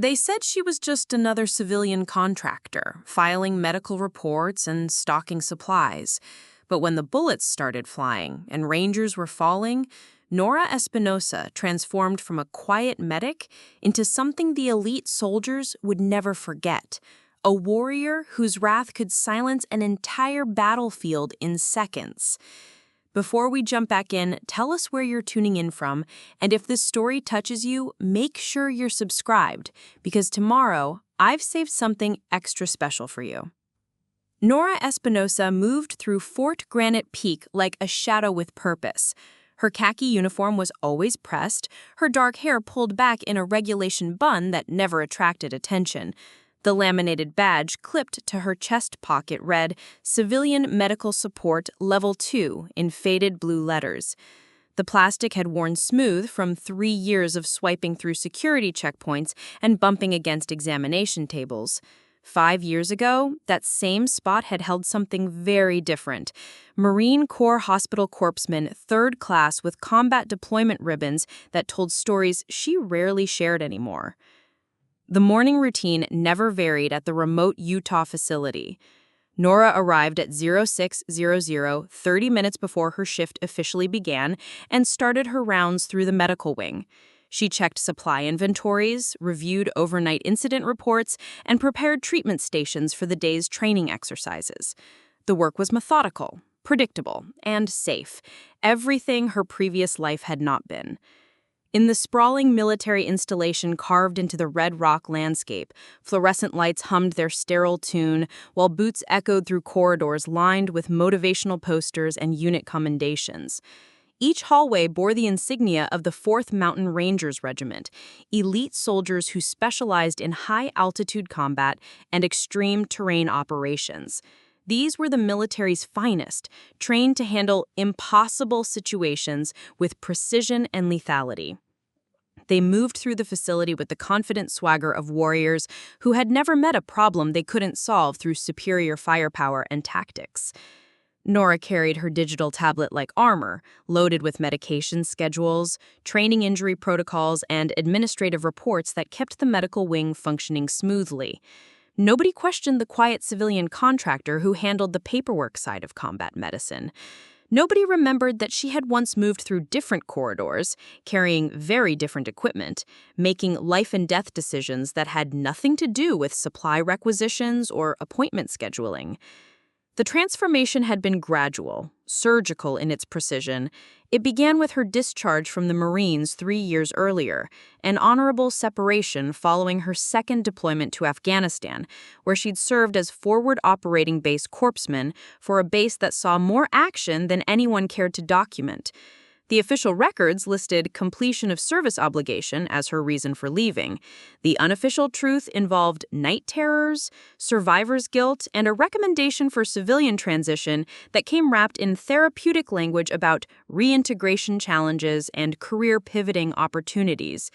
They said she was just another civilian contractor, filing medical reports and stocking supplies. But when the bullets started flying and Rangers were falling, Nora Espinoza transformed from a quiet medic into something the elite soldiers would never forget. A warrior whose wrath could silence an entire battlefield in seconds. Before we jump back in, tell us where you're tuning in from, and if this story touches you, make sure you're subscribed, because tomorrow, I've saved something extra special for you. Nora Espinoza moved through Fort Granite Peak like a shadow with purpose. Her khaki uniform was always pressed, her dark hair pulled back in a regulation bun that never attracted attention. The laminated badge clipped to her chest pocket read, Civilian Medical Support Level 2 in faded blue letters. The plastic had worn smooth from 3 years of swiping through security checkpoints and bumping against examination tables. 5 years ago, that same spot had held something very different. Marine Corps Hospital Corpsman, 3rd class with combat deployment ribbons that told stories she rarely shared anymore. The morning routine never varied at the remote Utah facility. Norah arrived at 0600 30 minutes before her shift officially began and started her rounds through the medical wing. She checked supply inventories, reviewed overnight incident reports, and prepared treatment stations for the day's training exercises. The work was methodical, predictable, and safe, everything her previous life had not been. In the sprawling military installation carved into the red rock landscape, fluorescent lights hummed their sterile tune, while boots echoed through corridors lined with motivational posters and unit commendations. Each hallway bore the insignia of the 4th Mountain Rangers Regiment, elite soldiers who specialized in high-altitude combat and extreme terrain operations. These were the military's finest, trained to handle impossible situations with precision and lethality. They moved through the facility with the confident swagger of warriors who had never met a problem they couldn't solve through superior firepower and tactics. Norah carried her digital tablet like armor, loaded with medication schedules, training injury protocols, and administrative reports that kept the medical wing functioning smoothly. Nobody questioned the quiet civilian contractor who handled the paperwork side of combat medicine. Nobody remembered that she had once moved through different corridors, carrying very different equipment, making life-and-death decisions that had nothing to do with supply requisitions or appointment scheduling. The transformation had been gradual, surgical in its precision. It began with her discharge from the Marines 3 years earlier, an honorable separation following her second deployment to Afghanistan, where she'd served as forward operating base corpsman for a base that saw more action than anyone cared to document. The official records listed completion of service obligation as her reason for leaving. The unofficial truth involved night terrors, survivor's guilt, and a recommendation for civilian transition that came wrapped in therapeutic language about reintegration challenges and career pivoting opportunities.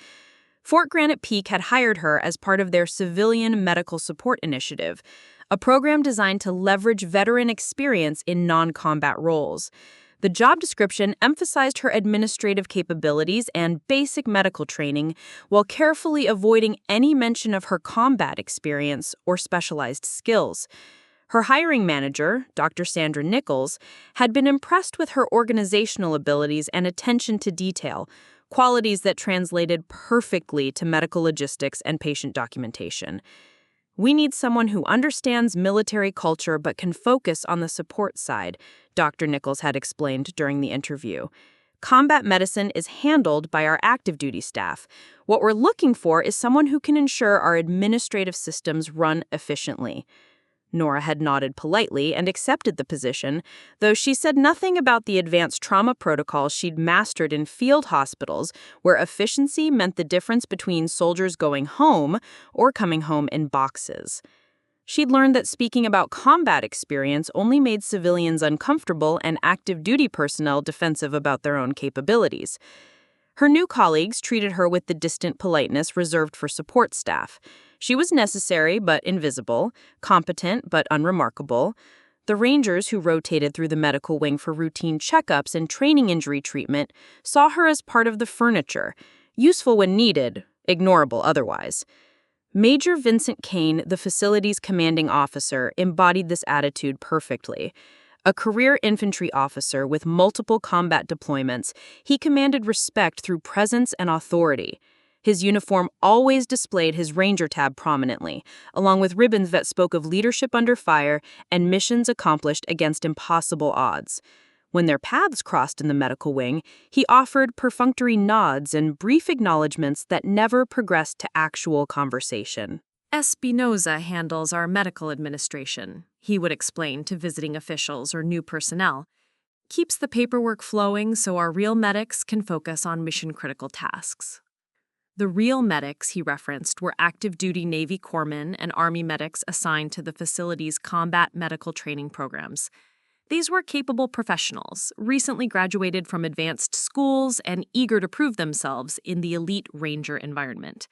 Fort Granite Peak had hired her as part of their Civilian Medical Support Initiative, a program designed to leverage veteran experience in non-combat roles. The job description emphasized her administrative capabilities and basic medical training while carefully avoiding any mention of her combat experience or specialized skills. Her hiring manager, Dr. Sandra Nichols, had been impressed with her organizational abilities and attention to detail, qualities that translated perfectly to medical logistics and patient documentation. "We need someone who understands military culture but can focus on the support side," Dr. Nichols had explained during the interview. "Combat medicine is handled by our active duty staff. What we're looking for is someone who can ensure our administrative systems run efficiently." Norah had nodded politely and accepted the position, though she said nothing about the advanced trauma protocols she'd mastered in field hospitals, where efficiency meant the difference between soldiers going home or coming home in boxes. She'd learned that speaking about combat experience only made civilians uncomfortable and active duty personnel defensive about their own capabilities. Her new colleagues treated her with the distant politeness reserved for support staff. She was necessary but invisible, competent but unremarkable. The Rangers, who rotated through the medical wing for routine checkups and training injury treatment, saw her as part of the furniture, useful when needed, ignorable otherwise. Major Vincent Kane, the facility's commanding officer, embodied this attitude perfectly. A career infantry officer with multiple combat deployments, he commanded respect through presence and authority. His uniform always displayed his Ranger tab prominently, along with ribbons that spoke of leadership under fire and missions accomplished against impossible odds. When their paths crossed in the medical wing, he offered perfunctory nods and brief acknowledgments that never progressed to actual conversation. Espinoza handles our medical administration, he would explain to visiting officials or new personnel. Keeps the paperwork flowing so our real medics can focus on mission-critical tasks. The real medics he referenced were active-duty Navy corpsmen and Army medics assigned to the facility's combat medical training programs. These were capable professionals, recently graduated from advanced schools and eager to prove themselves in the elite Ranger environment.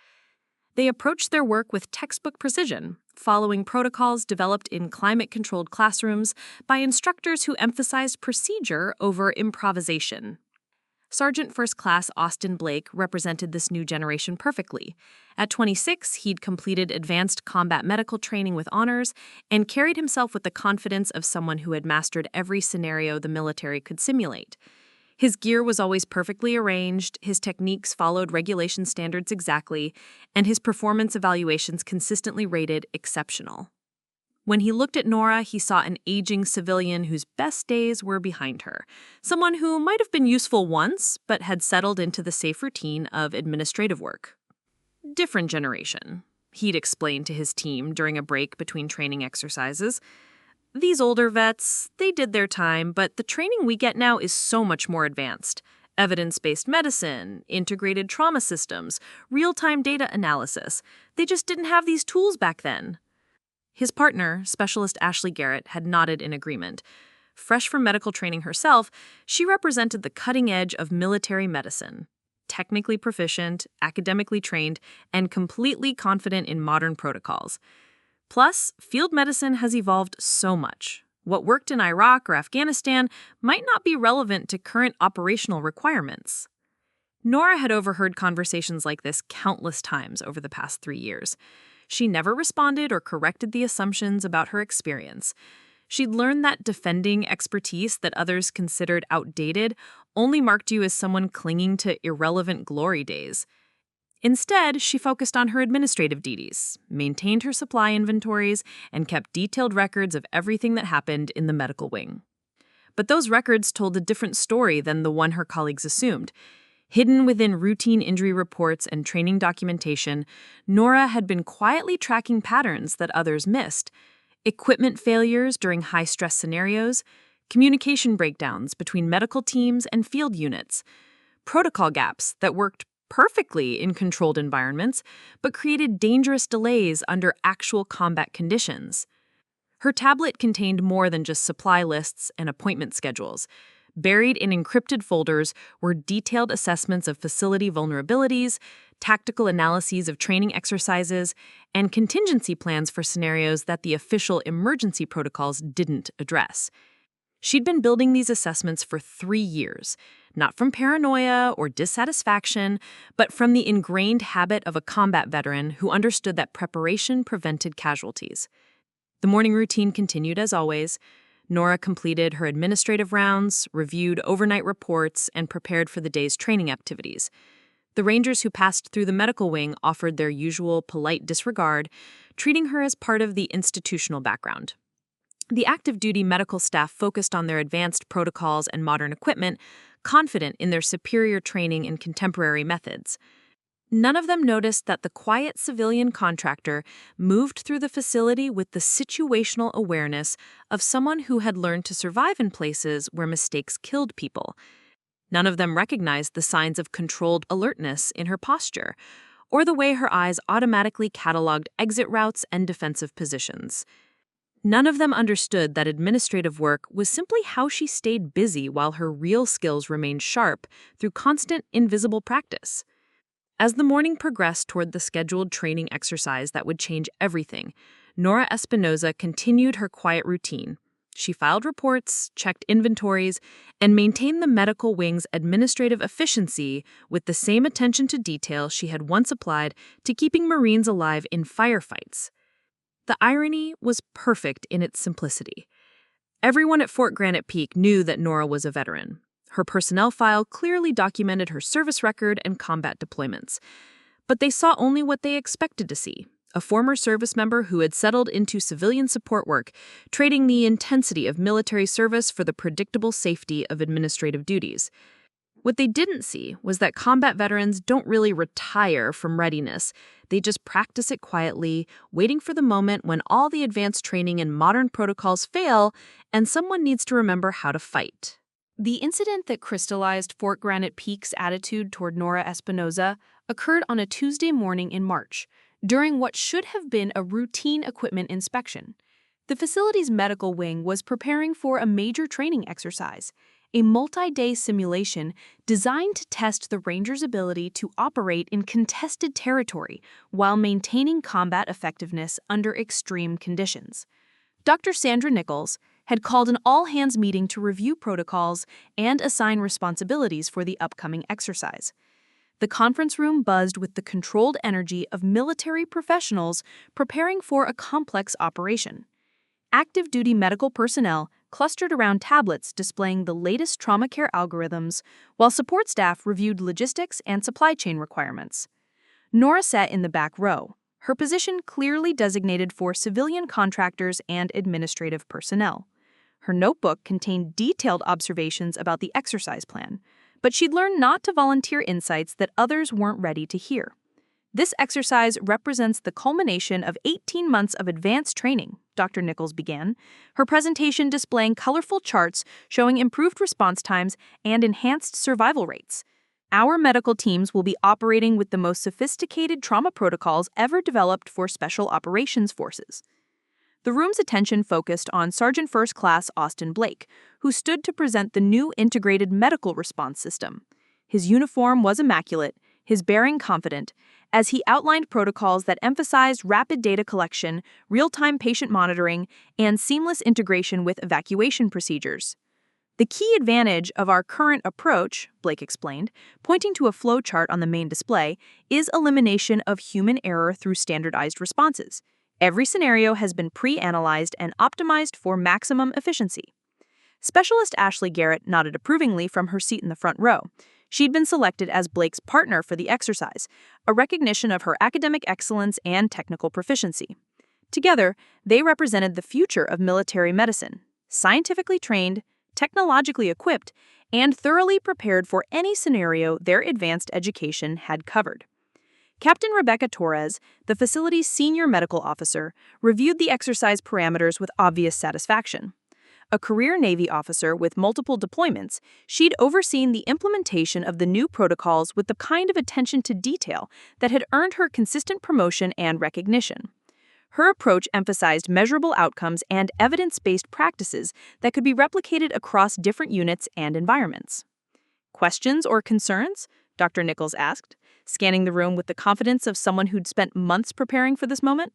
They approached their work with textbook precision, following protocols developed in climate-controlled classrooms by instructors who emphasized procedure over improvisation. Sergeant First Class Austin Blake represented this new generation perfectly. At 26, he'd completed advanced combat medical training with honors and carried himself with the confidence of someone who had mastered every scenario the military could simulate. His gear was always perfectly arranged, his techniques followed regulation standards exactly, and his performance evaluations consistently rated exceptional. When he looked at Norah, he saw an aging civilian whose best days were behind her, someone who might have been useful once, but had settled into the safe routine of administrative work. Different generation, he'd explained to his team during a break between training exercises. These older vets, they did their time, but the training we get now is so much more advanced. Evidence-based medicine, integrated trauma systems, real-time data analysis. They just didn't have these tools back then. His partner, Specialist Ashley Garrett, had nodded in agreement. Fresh from medical training herself, she represented the cutting edge of military medicine. Technically proficient, academically trained, and completely confident in modern protocols. Plus, field medicine has evolved so much. What worked in Iraq or Afghanistan might not be relevant to current operational requirements. Norah had overheard conversations like this countless times over the past 3 years. She never responded or corrected the assumptions about her experience. She'd learned that defending expertise that others considered outdated only marked you as someone clinging to irrelevant glory days. Instead, she focused on her administrative duties, maintained her supply inventories, and kept detailed records of everything that happened in the medical wing. But those records told a different story than the one her colleagues assumed. Hidden within routine injury reports and training documentation, Norah had been quietly tracking patterns that others missed. Equipment failures during high-stress scenarios, communication breakdowns between medical teams and field units, protocol gaps that worked perfectly in controlled environments, but created dangerous delays under actual combat conditions. Her tablet contained more than just supply lists and appointment schedules. Buried in encrypted folders were detailed assessments of facility vulnerabilities, tactical analyses of training exercises, and contingency plans for scenarios that the official emergency protocols didn't address. She'd been building these assessments for 3 years, not from paranoia or dissatisfaction, but from the ingrained habit of a combat veteran who understood that preparation prevented casualties. The morning routine continued as always. Norah completed her administrative rounds, reviewed overnight reports, and prepared for the day's training activities. The Rangers who passed through the medical wing offered their usual polite disregard, treating her as part of the institutional background. The active-duty medical staff focused on their advanced protocols and modern equipment, confident in their superior training and contemporary methods. None of them noticed that the quiet civilian contractor moved through the facility with the situational awareness of someone who had learned to survive in places where mistakes killed people. None of them recognized the signs of controlled alertness in her posture, or the way her eyes automatically cataloged exit routes and defensive positions. None of them understood that administrative work was simply how she stayed busy while her real skills remained sharp through constant, invisible practice. As the morning progressed toward the scheduled training exercise that would change everything, Nora Espinoza continued her quiet routine, She filed reports, checked inventories, and maintained the medical wing's administrative efficiency with the same attention to detail she had once applied to keeping Marines alive in firefights. The irony was perfect in its simplicity. Everyone at Fort Granite Peak knew that Norah was a veteran. Her personnel file clearly documented her service record and combat deployments. But they saw only what they expected to see: a former service member who had settled into civilian support work, trading the intensity of military service for the predictable safety of administrative duties. What they didn't see was that combat veterans don't really retire from readiness. They just practice it quietly, waiting for the moment when all the advanced training and modern protocols fail and someone needs to remember how to fight. The incident that crystallized Fort Granite Peak's attitude toward Nora Espinoza occurred on a Tuesday morning in March, during what should have been a routine equipment inspection. The facility's medical wing was preparing for a major training exercise, a multi-day simulation designed to test the Rangers' ability to operate in contested territory while maintaining combat effectiveness under extreme conditions. Dr. Sandra Nichols had called an all-hands meeting to review protocols and assign responsibilities for the upcoming exercise. The conference room buzzed with the controlled energy of military professionals preparing for a complex operation. Active duty medical personnel clustered around tablets displaying the latest trauma care algorithms, while support staff reviewed logistics and supply chain requirements. Nora sat in the back row, her position clearly designated for civilian contractors and administrative personnel. Her notebook contained detailed observations about the exercise plan, but she'd learned not to volunteer insights that others weren't ready to hear. This exercise represents the culmination of 18 months of advanced training, Dr. Nichols began, her presentation displaying colorful charts showing improved response times and enhanced survival rates. Our medical teams will be operating with the most sophisticated trauma protocols ever developed for Special Operations Forces. The room's attention focused on Sergeant First Class Austin Blake, who stood to present the new integrated medical response system. His uniform was immaculate, his bearing confident, as he outlined protocols that emphasized rapid data collection, real-time patient monitoring, and seamless integration with evacuation procedures. The key advantage of our current approach, Blake explained, pointing to a flow chart on the main display, is elimination of human error through standardized responses. Every scenario has been pre-analyzed and optimized for maximum efficiency. Specialist Ashley Garrett nodded approvingly from her seat in the front row. She'd been selected as Blake's partner for the exercise, a recognition of her academic excellence and technical proficiency. Together, they represented the future of military medicine, scientifically trained, technologically equipped, and thoroughly prepared for any scenario their advanced education had covered. Captain Rebecca Torres, the facility's senior medical officer, reviewed the exercise parameters with obvious satisfaction. A career Navy officer with multiple deployments, she'd overseen the implementation of the new protocols with the kind of attention to detail that had earned her consistent promotion and recognition. Her approach emphasized measurable outcomes and evidence-based practices that could be replicated across different units and environments. Questions or concerns? Dr. Nichols asked, scanning the room with the confidence of someone who'd spent months preparing for this moment.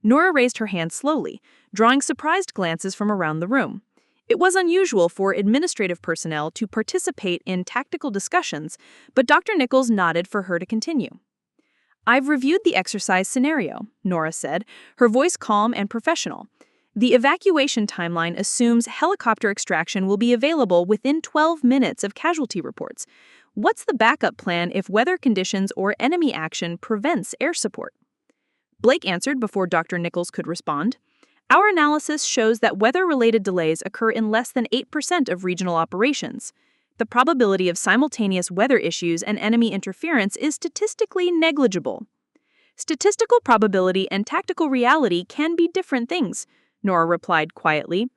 Nora raised her hand slowly, drawing surprised glances from around the room. It was unusual for administrative personnel to participate in tactical discussions, but Dr. Nichols nodded for her to continue. "I've reviewed the exercise scenario," Nora said, her voice calm and professional. "The evacuation timeline assumes helicopter extraction will be available within 12 minutes of casualty reports. What's the backup plan if weather conditions or enemy action prevents air support?" Blake answered before Dr. Nichols could respond. "Our analysis shows that weather-related delays occur in less than 8% of regional operations. The probability of simultaneous weather issues and enemy interference is statistically negligible." "Statistical probability and tactical reality can be different things," Norah replied quietly.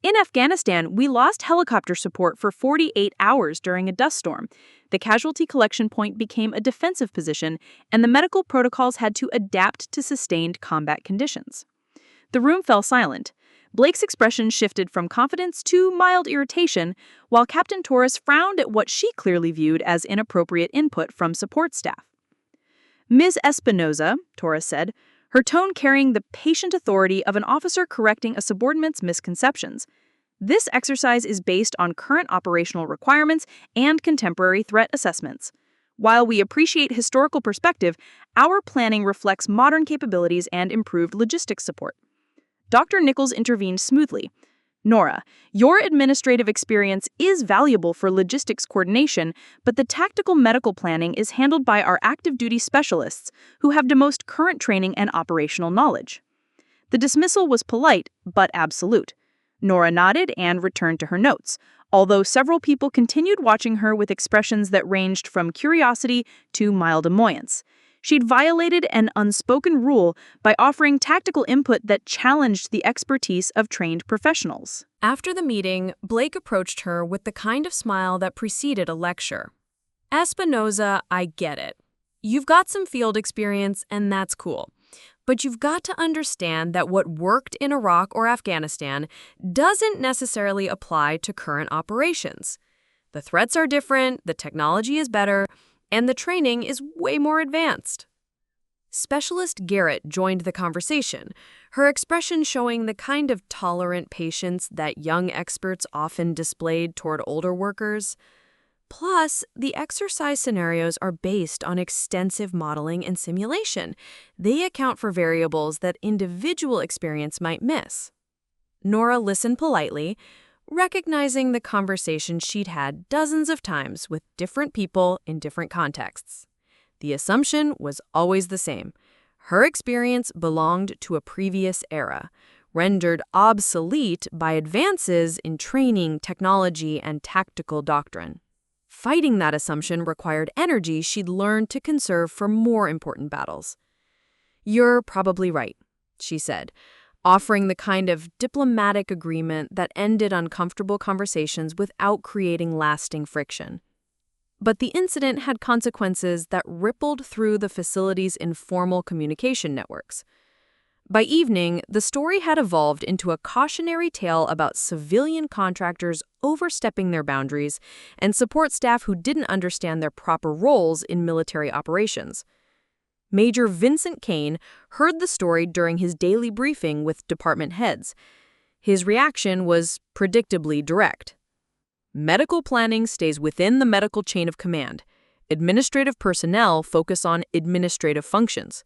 "In Afghanistan, we lost helicopter support for 48 hours during a dust storm. The casualty collection point became a defensive position, and the medical protocols had to adapt to sustained combat conditions." The room fell silent. Blake's expression shifted from confidence to mild irritation, while Captain Torres frowned at what she clearly viewed as inappropriate input from support staff. "Ms. Espinoza," Torres said, her tone carrying the patient authority of an officer correcting a subordinate's misconceptions, This exercise is based on current operational requirements and contemporary threat assessments. While we appreciate historical perspective, our planning reflects modern capabilities and improved logistics support. Dr. Nichols intervened smoothly. Nora, your administrative experience is valuable for logistics coordination, but the tactical medical planning is handled by our active duty specialists, who have the most current training and operational knowledge. The dismissal was polite, but absolute. Nora nodded and returned to her notes, although several people continued watching her with expressions that ranged from curiosity to mild annoyance. She'd violated an unspoken rule by offering tactical input that challenged the expertise of trained professionals. After the meeting, Blake approached her with the kind of smile that preceded a lecture. Espinoza, I get it. You've got some field experience, and that's cool. But you've got to understand that what worked in Iraq or Afghanistan doesn't necessarily apply to current operations. The threats are different, the technology is better, and the training is way more advanced. Specialist Garrett joined the conversation, her expression showing the kind of tolerant patience that young experts often displayed toward older workers. Plus, the exercise scenarios are based on extensive modeling and simulation. They account for variables that individual experience might miss. Nora listened politely, recognizing the conversation she'd had dozens of times with different people in different contexts. The assumption was always the same. Her experience belonged to a previous era, rendered obsolete by advances in training, technology, and tactical doctrine. Fighting that assumption required energy she'd learned to conserve for more important battles. "You're probably right," she said, offering the kind of diplomatic agreement that ended uncomfortable conversations without creating lasting friction. But the incident had consequences that rippled through the facility's informal communication networks. By evening, the story had evolved into a cautionary tale about civilian contractors overstepping their boundaries and support staff who didn't understand their proper roles in military operations. Major Vincent Kane heard the story during his daily briefing with department heads. His reaction was predictably direct. Medical planning stays within the medical chain of command. Administrative personnel focus on administrative functions.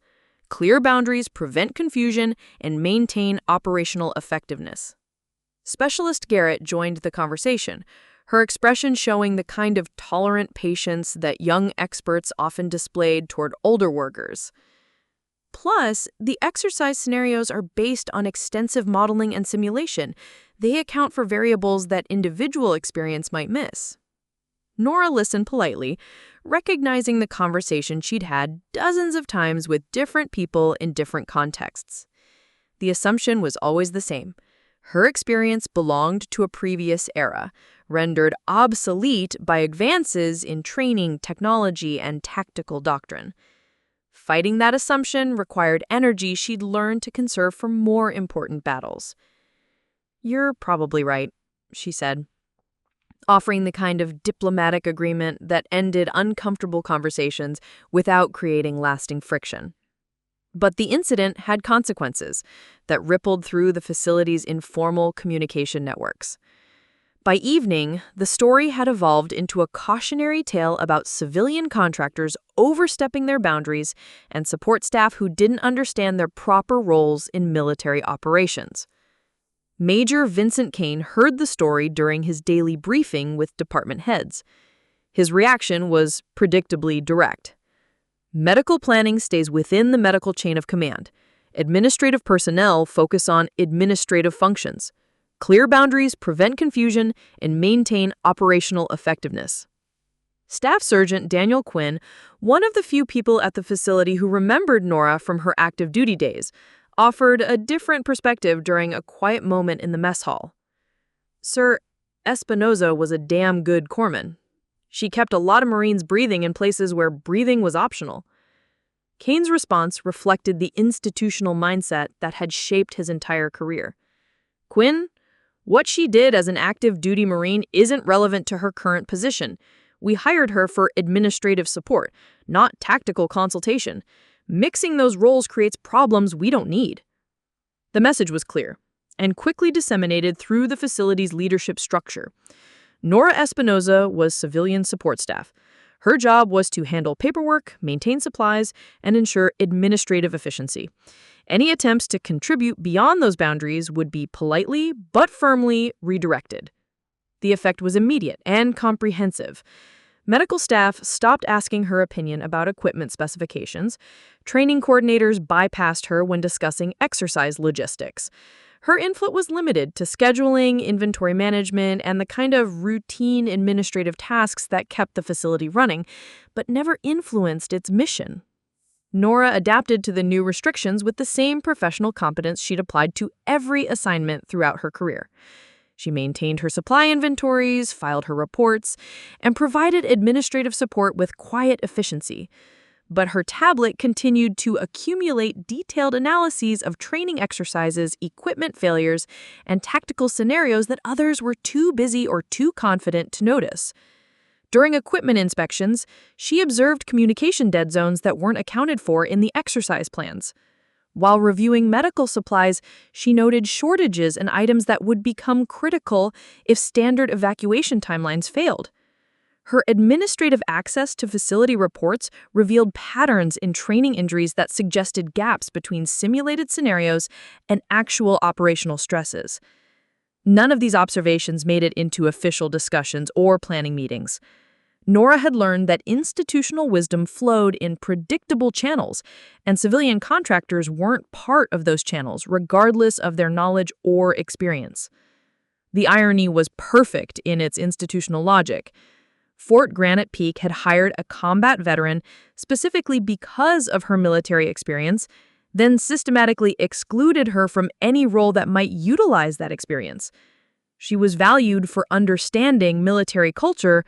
Clear boundaries prevent confusion and maintain operational effectiveness. Specialist Garrett joined the conversation, her expression showing the kind of tolerant patience that young experts often displayed toward older workers. Plus, the exercise scenarios are based on extensive modeling and simulation. They account for variables that individual experience might miss. Nora listened politely, recognizing the conversation she'd had dozens of times with different people in different contexts. The assumption was always the same. Her experience belonged to a previous era, rendered obsolete by advances in training, technology, and tactical doctrine. Fighting that assumption required energy she'd learned to conserve for more important battles. "You're probably right," she said, offering the kind of diplomatic agreement that ended uncomfortable conversations without creating lasting friction. But the incident had consequences that rippled through the facility's informal communication networks. By evening, the story had evolved into a cautionary tale about civilian contractors overstepping their boundaries and support staff who didn't understand their proper roles in military operations. Major Vincent Kane heard the story during his daily briefing with department heads. His reaction was predictably direct. Medical planning stays within the medical chain of command. Administrative personnel focus on administrative functions. Clear boundaries prevent confusion and maintain operational effectiveness. Staff Sergeant Daniel Quinn, one of the few people at the facility who remembered Nora from her active duty days, offered a different perspective during a quiet moment in the mess hall. "Sir, Espinoza was a damn good corpsman. She kept a lot of Marines breathing in places where breathing was optional." Kane's response reflected the institutional mindset that had shaped his entire career. "Quinn, what she did as an active duty Marine isn't relevant to her current position. We hired her for administrative support, not tactical consultation. Mixing those roles creates problems we don't need." The message was clear. and quickly disseminated through the facility's leadership structure. Nora Espinoza was civilian support staff. Her job was to handle paperwork, maintain supplies, and ensure administrative efficiency. Any attempts to contribute beyond those boundaries would be politely but firmly redirected. The effect was immediate and comprehensive. Medical staff stopped asking her opinion about equipment specifications. Training coordinators bypassed her when discussing exercise logistics. Her input was limited to scheduling, inventory management, and the kind of routine administrative tasks that kept the facility running, but never influenced its mission. Norah adapted to the new restrictions with the same professional competence she'd applied to every assignment throughout her career. She maintained her supply inventories, filed her reports, and provided administrative support with quiet efficiency. But her tablet continued to accumulate detailed analyses of training exercises, equipment failures, and tactical scenarios that others were too busy or too confident to notice. During equipment inspections, she observed communication dead zones that weren't accounted for in the exercise plans. While reviewing medical supplies, she noted shortages in items that would become critical if standard evacuation timelines failed. Her administrative access to facility reports revealed patterns in training injuries that suggested gaps between simulated scenarios and actual operational stresses. None of these observations made it into official discussions or planning meetings. Norah had learned that institutional wisdom flowed in predictable channels, and civilian contractors weren't part of those channels, regardless of their knowledge or experience. The irony was perfect in its institutional logic. Fort Granite Peak had hired a combat veteran specifically because of her military experience, then systematically excluded her from any role that might utilize that experience. She was valued for understanding military culture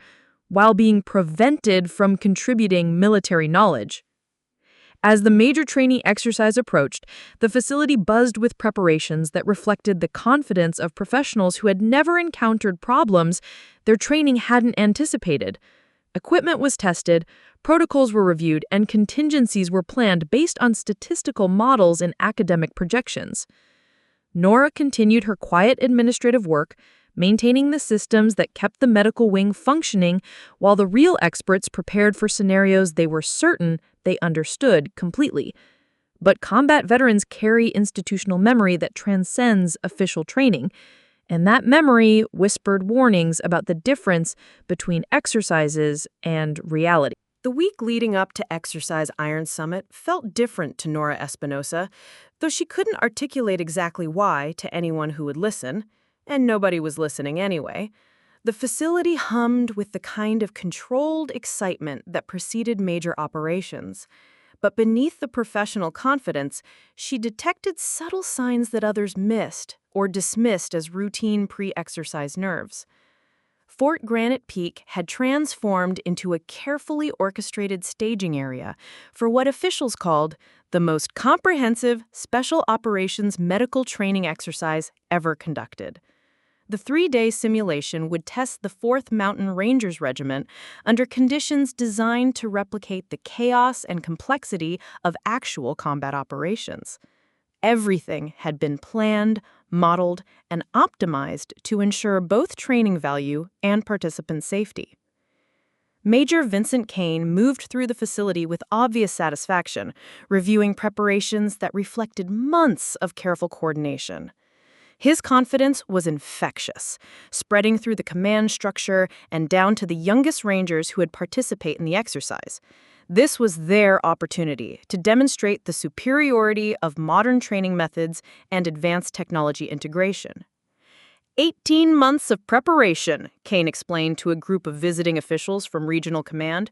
while being prevented from contributing military knowledge. As the major training exercise approached, the facility buzzed with preparations that reflected the confidence of professionals who had never encountered problems their training hadn't anticipated. Equipment was tested, protocols were reviewed, and contingencies were planned based on statistical models and academic projections. Norah continued her quiet administrative work, maintaining the systems that kept the medical wing functioning while the real experts prepared for scenarios they were certain they understood completely. But combat veterans carry institutional memory that transcends official training, and that memory whispered warnings about the difference between exercises and reality. The week leading up to Exercise Iron Summit felt different to Nora Espinoza, though she couldn't articulate exactly why to anyone who would listen, and nobody was listening anyway. The facility hummed with the kind of controlled excitement that preceded major operations. But beneath the professional confidence, she detected subtle signs that others missed or dismissed as routine pre-exercise nerves. Fort Granite Peak had transformed into a carefully orchestrated staging area for what officials called the most comprehensive special operations medical training exercise ever conducted. The 3-day simulation would test the 4th Mountain Rangers Regiment under conditions designed to replicate the chaos and complexity of actual combat operations. Everything had been planned, modeled, and optimized to ensure both training value and participant safety. Major Vincent Kane moved through the facility with obvious satisfaction, reviewing preparations that reflected months of careful coordination. His confidence was infectious, spreading through the command structure and down to the youngest Rangers who would participate in the exercise. This was their opportunity to demonstrate the superiority of modern training methods and advanced technology integration. 18 months of preparation, Kane explained to a group of visiting officials from Regional Command.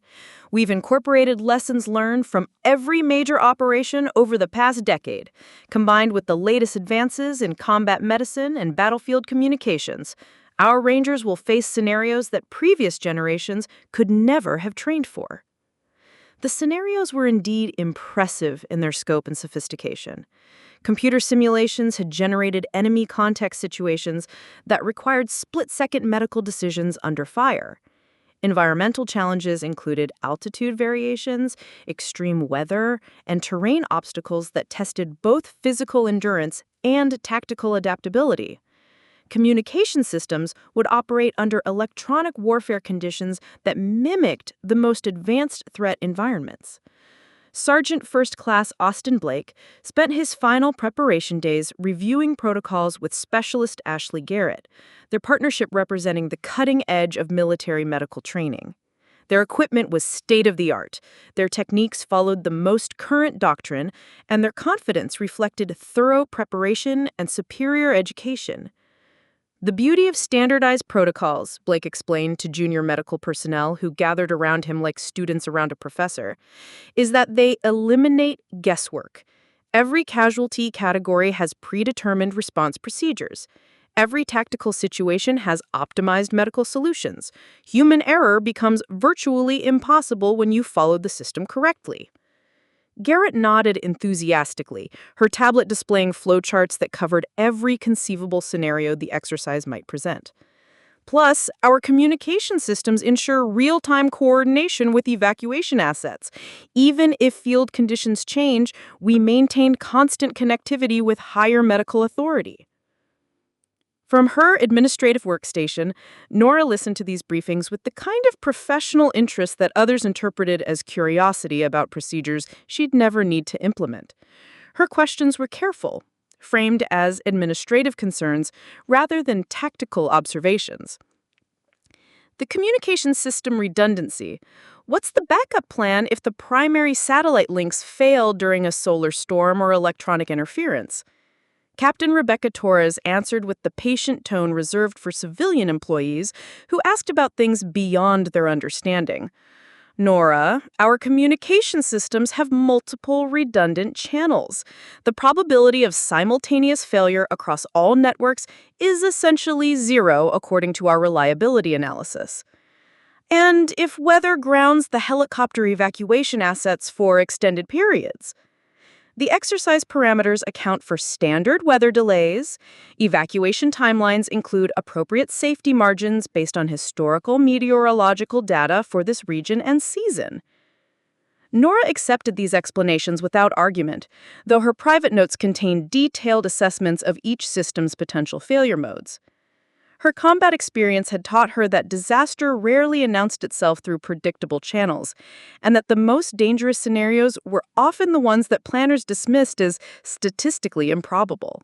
We've incorporated lessons learned from every major operation over the past decade, combined with the latest advances in combat medicine and battlefield communications. Our Rangers will face scenarios that previous generations could never have trained for. The scenarios were indeed impressive in their scope and sophistication. Computer simulations had generated enemy context situations that required split-second medical decisions under fire. Environmental challenges included altitude variations, extreme weather, and terrain obstacles that tested both physical endurance and tactical adaptability. Communication systems would operate under electronic warfare conditions that mimicked the most advanced threat environments. Sergeant First Class Austin Blake spent his final preparation days reviewing protocols with Specialist Ashley Garrett, their partnership representing the cutting edge of military medical training. Their equipment was state-of-the-art, their techniques followed the most current doctrine, and their confidence reflected thorough preparation and superior education. The beauty of standardized protocols, Blake explained to junior medical personnel who gathered around him like students around a professor, is that they eliminate guesswork. Every casualty category has predetermined response procedures. Every tactical situation has optimized medical solutions. Human error becomes virtually impossible when you follow the system correctly. Garrett nodded enthusiastically, her tablet displaying flowcharts that covered every conceivable scenario the exercise might present. Plus, our communication systems ensure real-time coordination with evacuation assets. Even if field conditions change, we maintain constant connectivity with higher medical authority. From her administrative workstation, Nora listened to these briefings with the kind of professional interest that others interpreted as curiosity about procedures she'd never need to implement. Her questions were careful, framed as administrative concerns rather than tactical observations. The communication system redundancy. What's the backup plan if the primary satellite links fail during a solar storm or electronic interference? Captain Rebecca Torres answered with the patient tone reserved for civilian employees who asked about things beyond their understanding. Nora, our communication systems have multiple redundant channels. The probability of simultaneous failure across all networks is essentially zero according to our reliability analysis. And if weather grounds the helicopter evacuation assets for extended periods? The exercise parameters account for standard weather delays. Evacuation timelines include appropriate safety margins based on historical meteorological data for this region and season. Nora accepted these explanations without argument, though her private notes contain detailed assessments of each system's potential failure modes. Her combat experience had taught her that disaster rarely announced itself through predictable channels, and that the most dangerous scenarios were often the ones that planners dismissed as statistically improbable.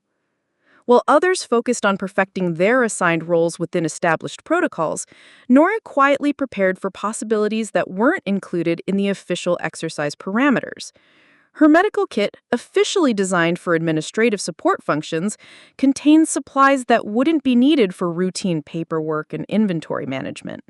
While others focused on perfecting their assigned roles within established protocols, Nora quietly prepared for possibilities that weren't included in the official exercise parameters. Her medical kit, officially designed for administrative support functions, contains supplies that wouldn't be needed for routine paperwork and inventory management.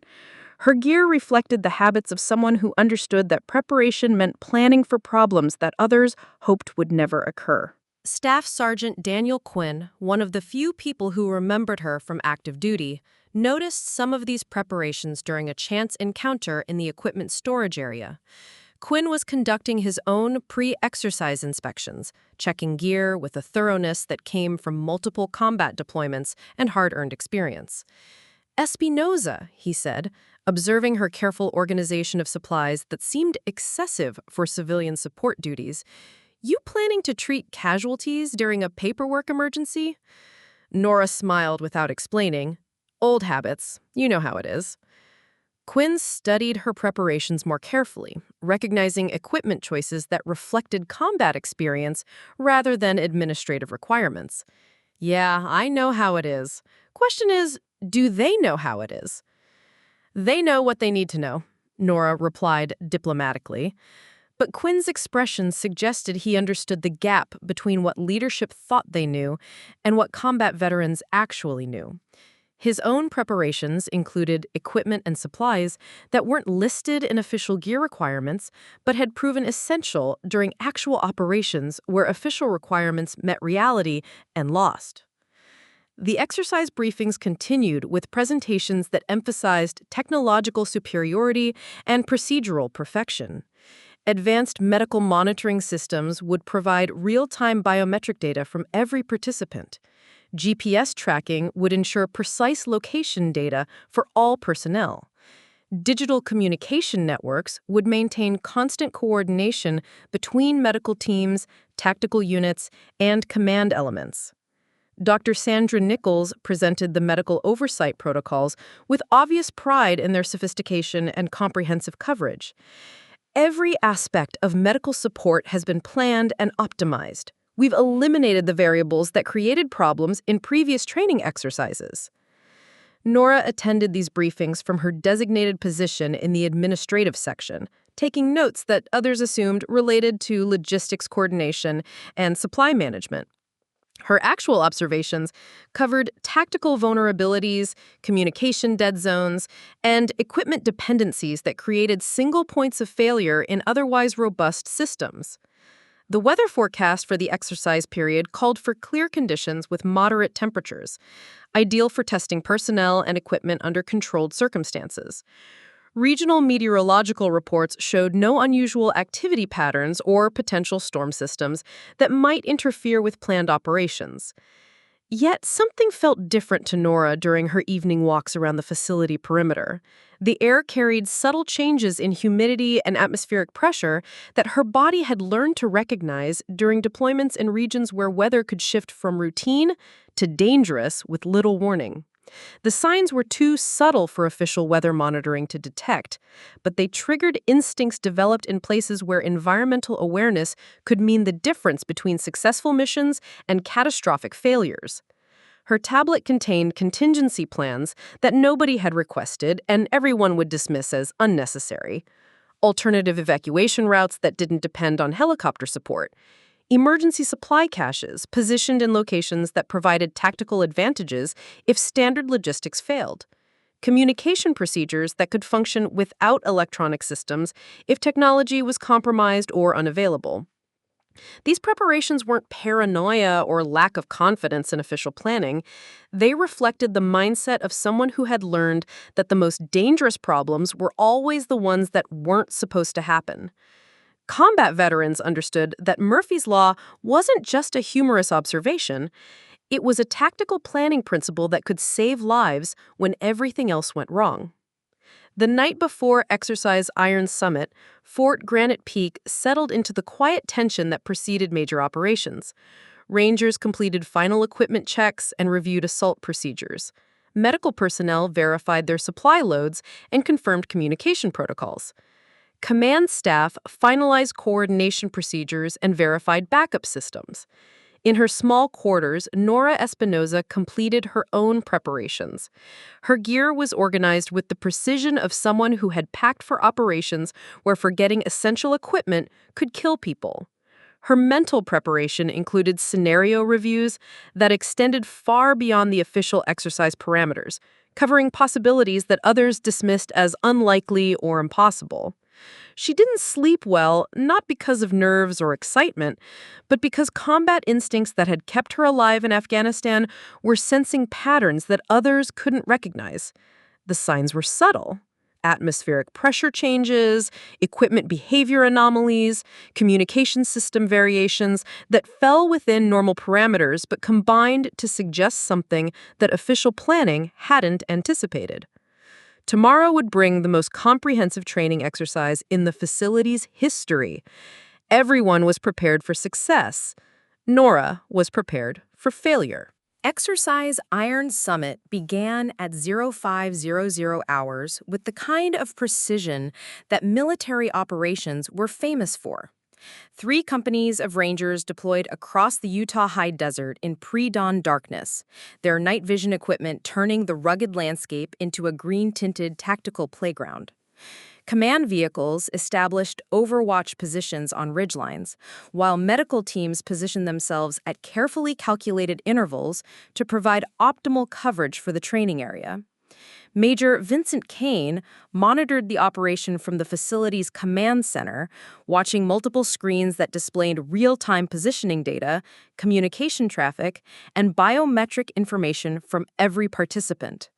Her gear reflected the habits of someone who understood that preparation meant planning for problems that others hoped would never occur. Staff Sergeant Daniel Quinn, one of the few people who remembered her from active duty, noticed some of these preparations during a chance encounter in the equipment storage area. Quinn was conducting his own pre-exercise inspections, checking gear with a thoroughness that came from multiple combat deployments and hard-earned experience. Espinoza, he said, observing her careful organization of supplies that seemed excessive for civilian support duties. You planning to treat casualties during a paperwork emergency? Nora smiled without explaining. Old habits, you know how it is. Quinn studied her preparations more carefully, recognizing equipment choices that reflected combat experience rather than administrative requirements. Yeah, I know how it is. Question is, do they know how it is? They know what they need to know, Nora replied diplomatically. But Quinn's expression suggested he understood the gap between what leadership thought they knew and what combat veterans actually knew. His own preparations included equipment and supplies that weren't listed in official gear requirements, but had proven essential during actual operations where official requirements met reality and lost. The exercise briefings continued with presentations that emphasized technological superiority and procedural perfection. Advanced medical monitoring systems would provide real-time biometric data from every participant. GPS tracking would ensure precise location data for all personnel. Digital communication networks would maintain constant coordination between medical teams, tactical units, and command elements. Dr. Sandra Nichols presented the medical oversight protocols with obvious pride in their sophistication and comprehensive coverage. Every aspect of medical support has been planned and optimized. We've eliminated the variables that created problems in previous training exercises. Nora attended these briefings from her designated position in the administrative section, taking notes that others assumed related to logistics coordination and supply management. Her actual observations covered tactical vulnerabilities, communication dead zones, and equipment dependencies that created single points of failure in otherwise robust systems. The weather forecast for the exercise period called for clear conditions with moderate temperatures, ideal for testing personnel and equipment under controlled circumstances. Regional meteorological reports showed no unusual activity patterns or potential storm systems that might interfere with planned operations. Yet something felt different to Nora during her evening walks around the facility perimeter. The air carried subtle changes in humidity and atmospheric pressure that her body had learned to recognize during deployments in regions where weather could shift from routine to dangerous with little warning. The signs were too subtle for official weather monitoring to detect, but they triggered instincts developed in places where environmental awareness could mean the difference between successful missions and catastrophic failures. Her tablet contained contingency plans that nobody had requested and everyone would dismiss as unnecessary. Alternative evacuation routes that didn't depend on helicopter support. Emergency supply caches positioned in locations that provided tactical advantages if standard logistics failed. Communication procedures that could function without electronic systems if technology was compromised or unavailable. These preparations weren't paranoia or lack of confidence in official planning. They reflected the mindset of someone who had learned that the most dangerous problems were always the ones that weren't supposed to happen. Combat veterans understood that Murphy's Law wasn't just a humorous observation. It was a tactical planning principle that could save lives when everything else went wrong. The night before Exercise Iron Summit, Fort Granite Peak settled into the quiet tension that preceded major operations. Rangers completed final equipment checks and reviewed assault procedures. Medical personnel verified their supply loads and confirmed communication protocols. Command staff finalized coordination procedures and verified backup systems. In her small quarters, Nora Espinoza completed her own preparations. Her gear was organized with the precision of someone who had packed for operations where forgetting essential equipment could kill people. Her mental preparation included scenario reviews that extended far beyond the official exercise parameters, covering possibilities that others dismissed as unlikely or impossible. She didn't sleep well, not because of nerves or excitement, but because combat instincts that had kept her alive in Afghanistan were sensing patterns that others couldn't recognize. The signs were subtle. Atmospheric pressure changes, equipment behavior anomalies, communication system variations that fell within normal parameters but combined to suggest something that official planning hadn't anticipated. Tomorrow would bring the most comprehensive training exercise in the facility's history. Everyone was prepared for success. Nora was prepared for failure. Exercise Iron Summit began at 0500 hours with the kind of precision that military operations were famous for. 3 companies of Rangers deployed across the Utah high desert in pre-dawn darkness, their night vision equipment turning the rugged landscape into a green-tinted tactical playground. Command vehicles established overwatch positions on ridgelines, while medical teams positioned themselves at carefully calculated intervals to provide optimal coverage for the training area. Major Vincent Kane monitored the operation from the facility's command center, watching multiple screens that displayed real-time positioning data, communication traffic, and biometric information from every participant.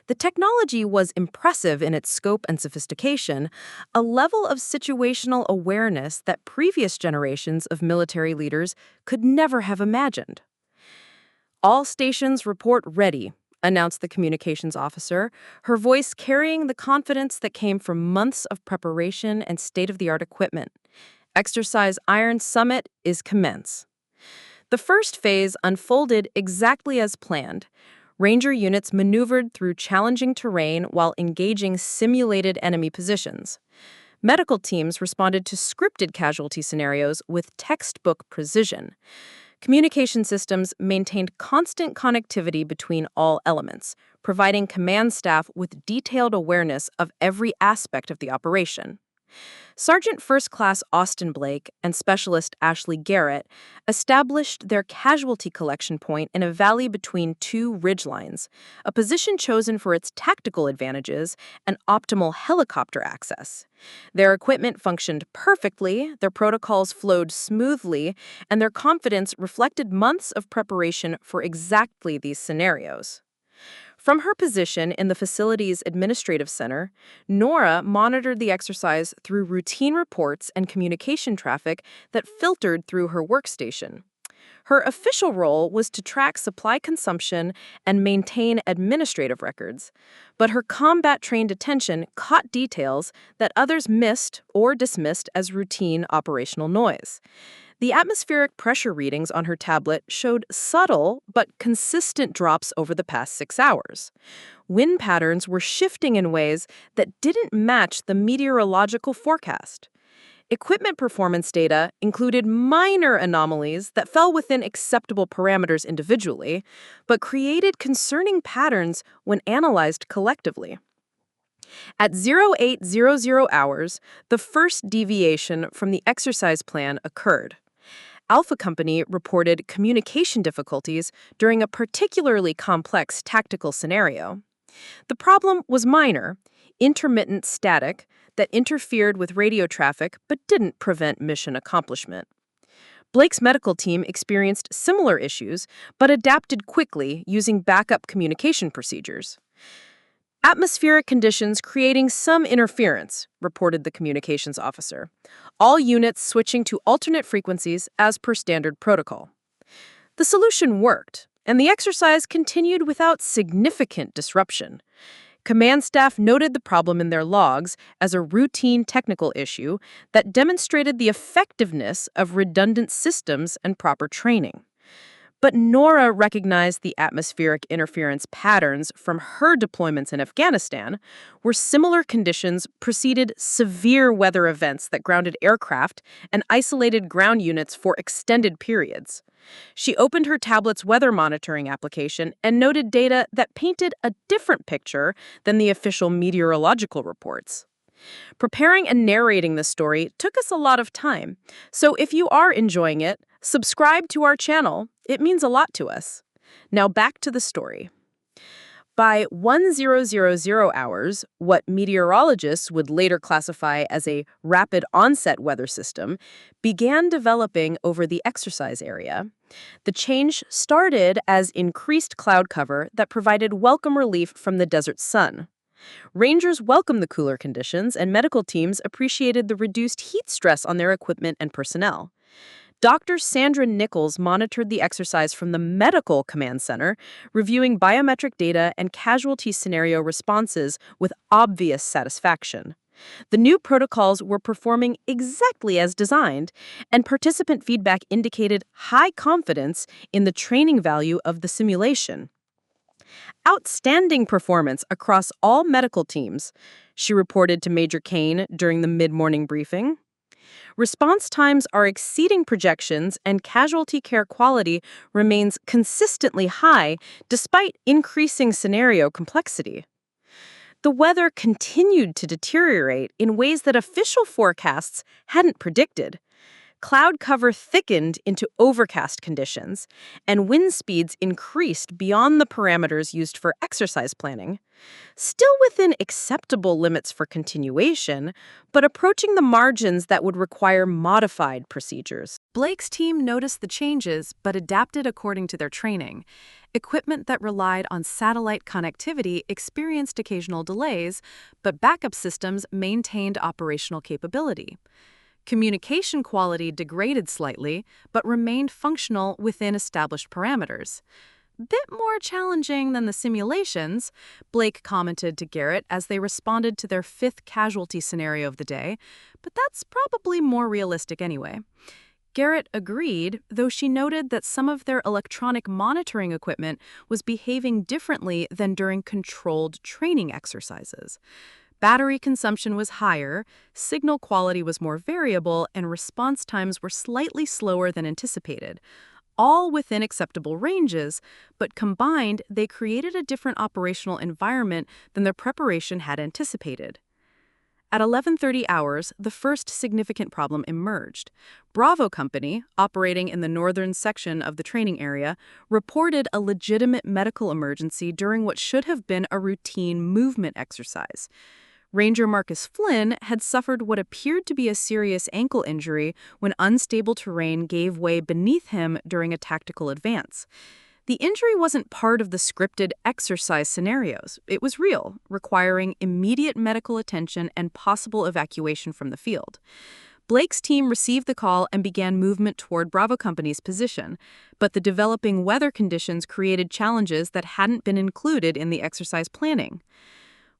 The technology was impressive in its scope and sophistication, a level of situational awareness that previous generations of military leaders could never have imagined. "All stations report ready," announced the communications officer, her voice carrying the confidence that came from months of preparation and state-of-the-art equipment. "Exercise Iron Summit is commence." The first phase unfolded exactly as planned. Ranger units maneuvered through challenging terrain while engaging simulated enemy positions. Medical teams responded to scripted casualty scenarios with textbook precision. Communication systems maintained constant connectivity between all elements, providing command staff with detailed awareness of every aspect of the operation. Sergeant First Class Austin Blake and Specialist Ashley Garrett established their casualty collection point in a valley between two ridgelines, a position chosen for its tactical advantages and optimal helicopter access. Their equipment functioned perfectly, their protocols flowed smoothly, and their confidence reflected months of preparation for exactly these scenarios. From her position in the facility's administrative center, Nora monitored the exercise through routine reports and communication traffic that filtered through her workstation. Her official role was to track supply consumption and maintain administrative records, but her combat-trained attention caught details that others missed or dismissed as routine operational noise. The atmospheric pressure readings on her tablet showed subtle but consistent drops over the past 6 hours. Wind patterns were shifting in ways that didn't match the meteorological forecast. Equipment performance data included minor anomalies that fell within acceptable parameters individually, but created concerning patterns when analyzed collectively. At 0800 hours, the first deviation from the exercise plan occurred. Alpha Company reported communication difficulties during a particularly complex tactical scenario. The problem was minor, intermittent static that interfered with radio traffic but didn't prevent mission accomplishment. Blake's medical team experienced similar issues but adapted quickly using backup communication procedures. Atmospheric conditions creating some interference, reported the communications officer. All units switching to alternate frequencies as per standard protocol. The solution worked, and the exercise continued without significant disruption. Command staff noted the problem in their logs as a routine technical issue that demonstrated the effectiveness of redundant systems and proper training. But Norah recognized the atmospheric interference patterns from her deployments in Afghanistan, where similar conditions preceded severe weather events that grounded aircraft and isolated ground units for extended periods. She opened her tablet's weather monitoring application and noted data that painted a different picture than the official meteorological reports. Preparing and narrating this story took us a lot of time, so if you are enjoying it, subscribe to our channel. It means a lot to us. Now back to the story. By 1000 hours, what meteorologists would later classify as a rapid onset weather system began developing over the exercise area. The change started as increased cloud cover that provided welcome relief from the desert sun. Rangers welcomed the cooler conditions, and medical teams appreciated the reduced heat stress on their equipment and personnel. Dr. Sandra Nichols monitored the exercise from the Medical Command Center, reviewing biometric data and casualty scenario responses with obvious satisfaction. The new protocols were performing exactly as designed, and participant feedback indicated high confidence in the training value of the simulation. Outstanding performance across all medical teams, she reported to Major Kane during the mid-morning briefing. Response times are exceeding projections, and casualty care quality remains consistently high despite increasing scenario complexity. The weather continued to deteriorate in ways that official forecasts hadn't predicted. Cloud cover thickened into overcast conditions, and wind speeds increased beyond the parameters used for exercise planning. Still within acceptable limits for continuation, but approaching the margins that would require modified procedures. Blake's team noticed the changes but adapted according to their training. Equipment that relied on satellite connectivity experienced occasional delays, but backup systems maintained operational capability. Communication quality degraded slightly, but remained functional within established parameters. Bit more challenging than the simulations, Blake commented to Garrett as they responded to their 5th casualty scenario of the day, but that's probably more realistic anyway. Garrett agreed, though she noted that some of their electronic monitoring equipment was behaving differently than during controlled training exercises. Battery consumption was higher, signal quality was more variable, and response times were slightly slower than anticipated. All within acceptable ranges, but combined, they created a different operational environment than their preparation had anticipated. At 11:30 hours, the first significant problem emerged. Bravo Company, operating in the northern section of the training area, reported a legitimate medical emergency during what should have been a routine movement exercise. Ranger Marcus Flynn had suffered what appeared to be a serious ankle injury when unstable terrain gave way beneath him during a tactical advance. The injury wasn't part of the scripted exercise scenarios. It was real, requiring immediate medical attention and possible evacuation from the field. Blake's team received the call and began movement toward Bravo Company's position, but the developing weather conditions created challenges that hadn't been included in the exercise planning.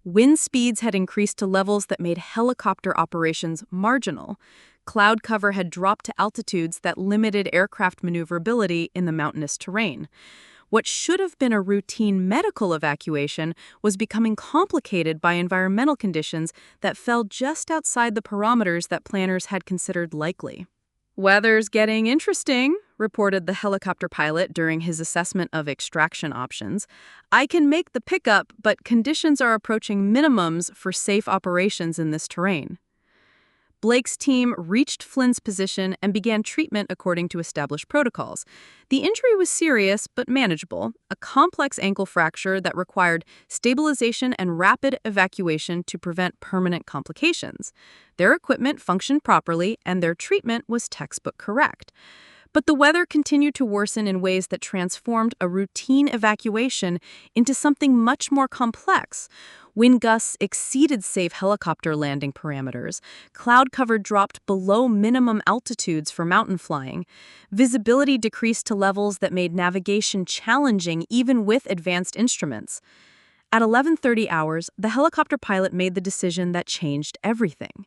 Wind speeds had increased to levels that made helicopter operations marginal. Cloud cover had dropped to altitudes that limited aircraft maneuverability in the mountainous terrain. What should have been a routine medical evacuation was becoming complicated by environmental conditions that fell just outside the parameters that planners had considered likely. "Weather's getting interesting," reported the helicopter pilot during his assessment of extraction options. "I can make the pickup, but conditions are approaching minimums for safe operations in this terrain." Blake's team reached Flynn's position and began treatment according to established protocols. The injury was serious but manageable, a complex ankle fracture that required stabilization and rapid evacuation to prevent permanent complications. Their equipment functioned properly and their treatment was textbook correct. But the weather continued to worsen in ways that transformed a routine evacuation into something much more complex. Wind gusts exceeded safe helicopter landing parameters. Cloud cover dropped below minimum altitudes for mountain flying. Visibility decreased to levels that made navigation challenging even with advanced instruments. At 11:30 hours, the helicopter pilot made the decision that changed everything.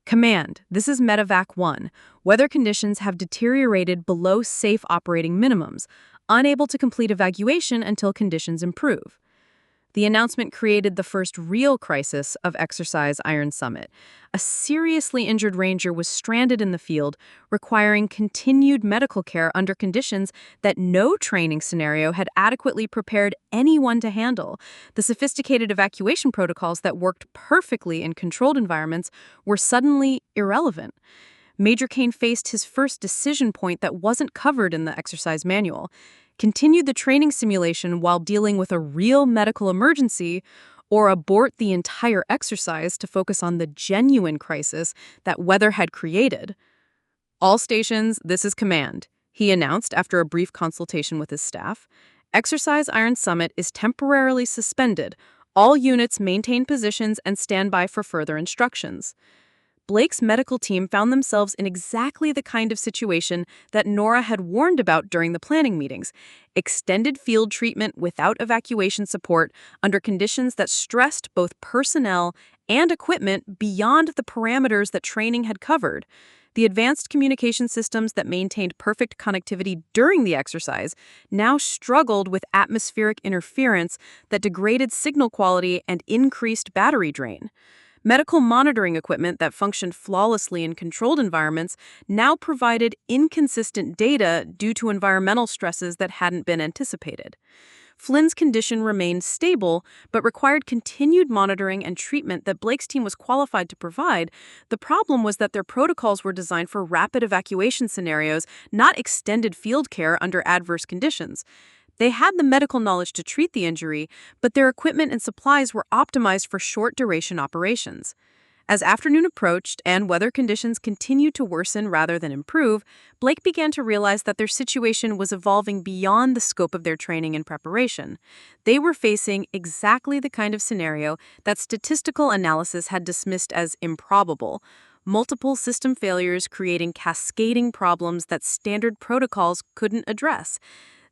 "Command, this is Medevac 1. Weather conditions have deteriorated below safe operating minimums, unable to complete evacuation until conditions improve." The announcement created the first real crisis of Exercise Iron Summit. A seriously injured ranger was stranded in the field, requiring continued medical care under conditions that no training scenario had adequately prepared anyone to handle. The sophisticated evacuation protocols that worked perfectly in controlled environments were suddenly irrelevant. Major Kane faced his first decision point that wasn't covered in the exercise manual. Continue the training simulation while dealing with a real medical emergency, or abort the entire exercise to focus on the genuine crisis that weather had created. "All stations, this is command," he announced after a brief consultation with his staff. "Exercise Iron Summit is temporarily suspended. All units maintain positions and stand by for further instructions." Blake's medical team found themselves in exactly the kind of situation that Norah had warned about during the planning meetings: extended field treatment without evacuation support under conditions that stressed both personnel and equipment beyond the parameters that training had covered. The advanced communication systems that maintained perfect connectivity during the exercise now struggled with atmospheric interference that degraded signal quality and increased battery drain. Medical monitoring equipment that functioned flawlessly in controlled environments now provided inconsistent data due to environmental stresses that hadn't been anticipated. Flynn's condition remained stable, but required continued monitoring and treatment that Blake's team was qualified to provide. The problem was that their protocols were designed for rapid evacuation scenarios, not extended field care under adverse conditions. They had the medical knowledge to treat the injury, but their equipment and supplies were optimized for short-duration operations. As afternoon approached and weather conditions continued to worsen rather than improve, Blake began to realize that their situation was evolving beyond the scope of their training and preparation. They were facing exactly the kind of scenario that statistical analysis had dismissed as improbable: multiple system failures creating cascading problems that standard protocols couldn't address.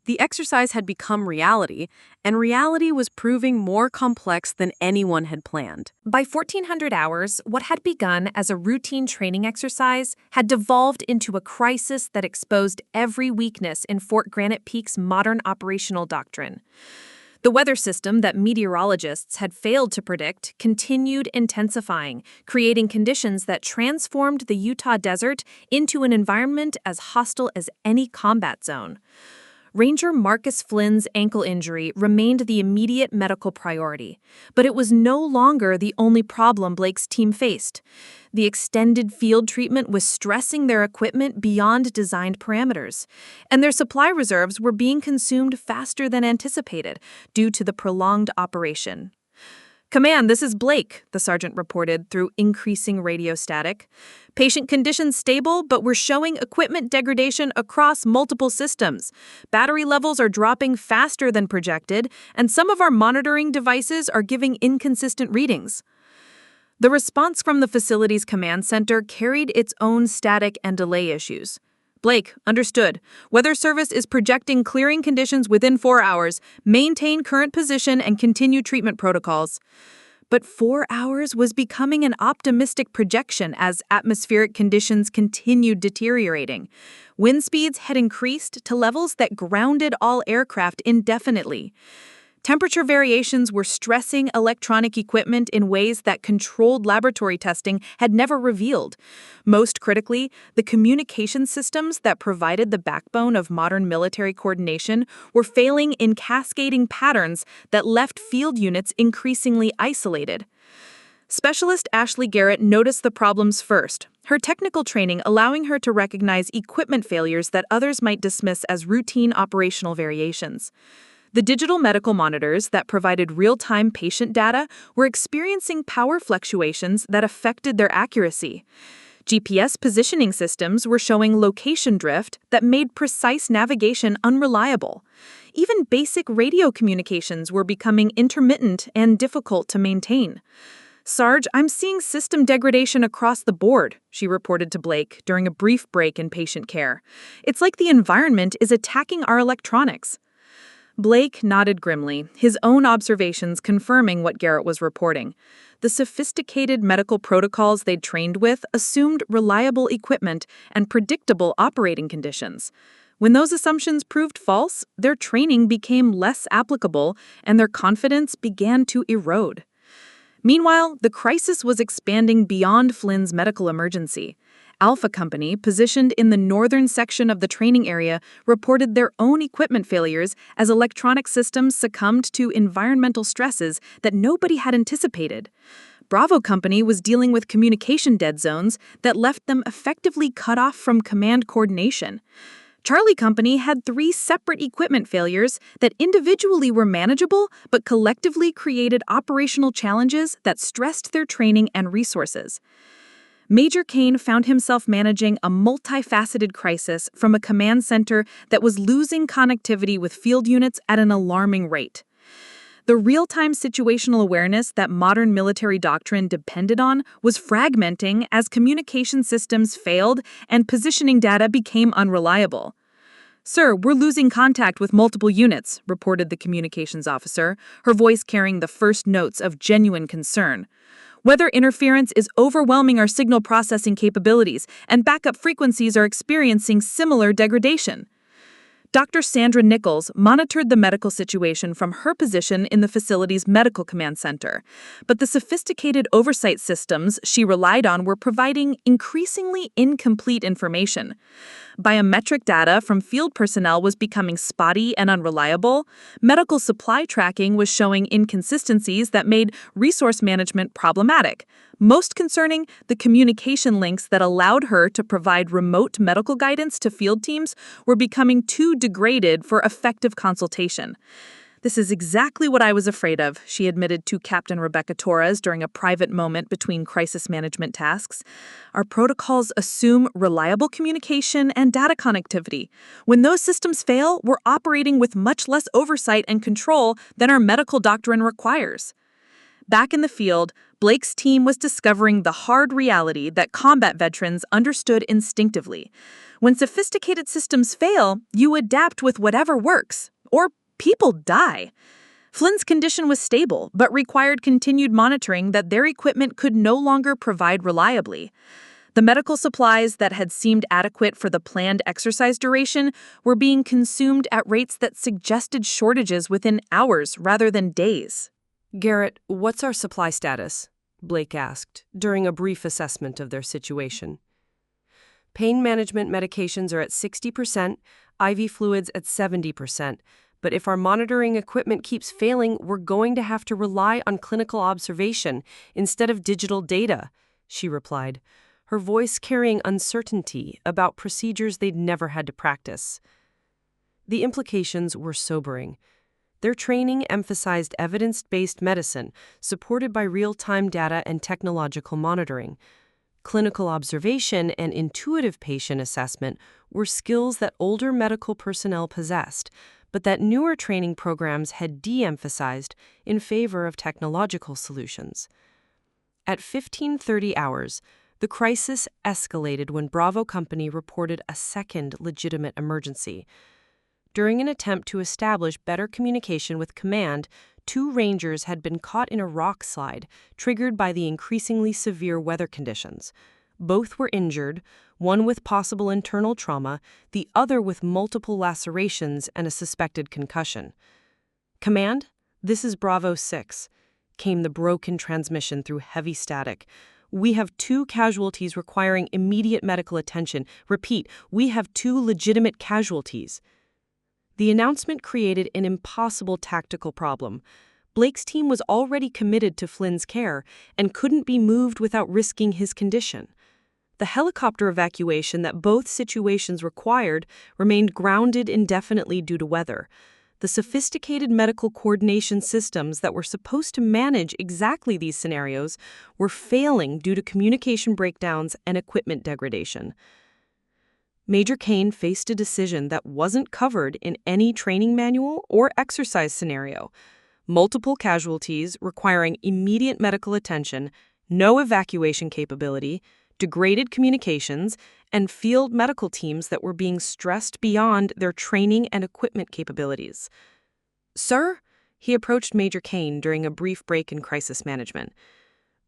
The exercise had become reality, and reality was proving more complex than anyone had planned. By 1400 hours, what had begun as a routine training exercise had devolved into a crisis that exposed every weakness in Fort Granite Peak's modern operational doctrine. The weather system that meteorologists had failed to predict continued intensifying, creating conditions that transformed the Utah desert into an environment as hostile as any combat zone. Ranger Marcus Flynn's ankle injury remained the immediate medical priority, but it was no longer the only problem Blake's team faced. The extended field treatment was stressing their equipment beyond designed parameters, and their supply reserves were being consumed faster than anticipated due to the prolonged operation. "Command, this is Blake," the sergeant reported through increasing radio static. "Patient conditions stable, but we're showing equipment degradation across multiple systems. Battery levels are dropping faster than projected, and some of our monitoring devices are giving inconsistent readings." The response from the facility's command center carried its own static and delay issues. "Blake, understood. Weather Service is projecting clearing conditions within 4 hours. Maintain current position and continue treatment protocols." But 4 hours was becoming an optimistic projection as atmospheric conditions continued deteriorating. Wind speeds had increased to levels that grounded all aircraft indefinitely. Temperature variations were stressing electronic equipment in ways that controlled laboratory testing had never revealed. Most critically, the communication systems that provided the backbone of modern military coordination were failing in cascading patterns that left field units increasingly isolated. Specialist Ashley Garrett noticed the problems first, her technical training allowing her to recognize equipment failures that others might dismiss as routine operational variations. The digital medical monitors that provided real-time patient data were experiencing power fluctuations that affected their accuracy. GPS positioning systems were showing location drift that made precise navigation unreliable. Even basic radio communications were becoming intermittent and difficult to maintain. "Sarge, I'm seeing system degradation across the board," she reported to Blake during a brief break in patient care. "It's like the environment is attacking our electronics." Blake nodded grimly, his own observations confirming what Garrett was reporting. The sophisticated medical protocols they'd trained with assumed reliable equipment and predictable operating conditions. When those assumptions proved false, their training became less applicable and their confidence began to erode. Meanwhile, the crisis was expanding beyond Flynn's medical emergency. Alpha Company, positioned in the northern section of the training area, reported their own equipment failures as electronic systems succumbed to environmental stresses that nobody had anticipated. Bravo Company was dealing with communication dead zones that left them effectively cut off from command coordination. Charlie Company had 3 separate equipment failures that individually were manageable but collectively created operational challenges that stressed their training and resources. Major Kane found himself managing a multifaceted crisis from a command center that was losing connectivity with field units at an alarming rate. The real-time situational awareness that modern military doctrine depended on was fragmenting as communication systems failed and positioning data became unreliable. "Sir, we're losing contact with multiple units," reported the communications officer, her voice carrying the first notes of genuine concern. "Weather interference is overwhelming our signal processing capabilities, and backup frequencies are experiencing similar degradation." Dr. Sandra Nichols monitored the medical situation from her position in the facility's medical command center, but the sophisticated oversight systems she relied on were providing increasingly incomplete information. Biometric data from field personnel was becoming spotty and unreliable. Medical supply tracking was showing inconsistencies that made resource management problematic. Most concerning, the communication links that allowed her to provide remote medical guidance to field teams were becoming too degraded for effective consultation. "This is exactly what I was afraid of," she admitted to Captain Rebecca Torres during a private moment between crisis management tasks. "Our protocols assume reliable communication and data connectivity. When those systems fail, we're operating with much less oversight and control than our medical doctrine requires." Back in the field, Blake's team was discovering the hard reality that combat veterans understood instinctively. When sophisticated systems fail, you adapt with whatever works, or people die. Flynn's condition was stable, but required continued monitoring that their equipment could no longer provide reliably. The medical supplies that had seemed adequate for the planned exercise duration were being consumed at rates that suggested shortages within hours rather than days. Garrett, what's our supply status? Blake asked, during a brief assessment of their situation. Pain management medications are at 60%, IV fluids at 70%. But if our monitoring equipment keeps failing, we're going to have to rely on clinical observation instead of digital data, she replied, her voice carrying uncertainty about procedures they'd never had to practice. The implications were sobering. Their training emphasized evidence-based medicine, supported by real-time data and technological monitoring. Clinical observation and intuitive patient assessment were skills that older medical personnel possessed, but that newer training programs had de-emphasized in favor of technological solutions. At 15:30 hours, the crisis escalated when Bravo Company reported a second legitimate emergency. During an attempt to establish better communication with command, 2 Rangers had been caught in a rock slide, triggered by the increasingly severe weather conditions. Both were injured, one with possible internal trauma, the other with multiple lacerations and a suspected concussion. "Command, this is Bravo 6, came the broken transmission through heavy static. "We have 2 casualties requiring immediate medical attention. Repeat, we have 2 legitimate casualties." The announcement created an impossible tactical problem. Blake's team was already committed to Flynn's care and couldn't be moved without risking his condition. The helicopter evacuation that both situations required remained grounded indefinitely due to weather. The sophisticated medical coordination systems that were supposed to manage exactly these scenarios were failing due to communication breakdowns and equipment degradation. Major Kane faced a decision that wasn't covered in any training manual or exercise scenario. Multiple casualties requiring immediate medical attention, no evacuation capability, degraded communications, and field medical teams that were being stressed beyond their training and equipment capabilities. "Sir," he approached Major Kane during a brief break in crisis management,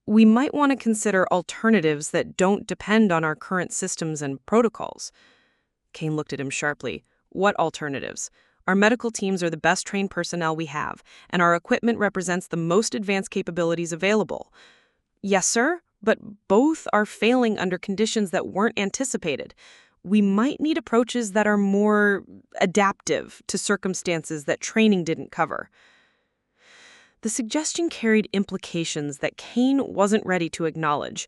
"we might want to consider alternatives that don't depend on our current systems and protocols." Kane looked at him sharply. "What alternatives? Our medical teams are the best trained personnel we have, and our equipment represents the most advanced capabilities available." "Yes, sir, but both are failing under conditions that weren't anticipated. We might need approaches that are more adaptive to circumstances that training didn't cover." The suggestion carried implications that Kane wasn't ready to acknowledge.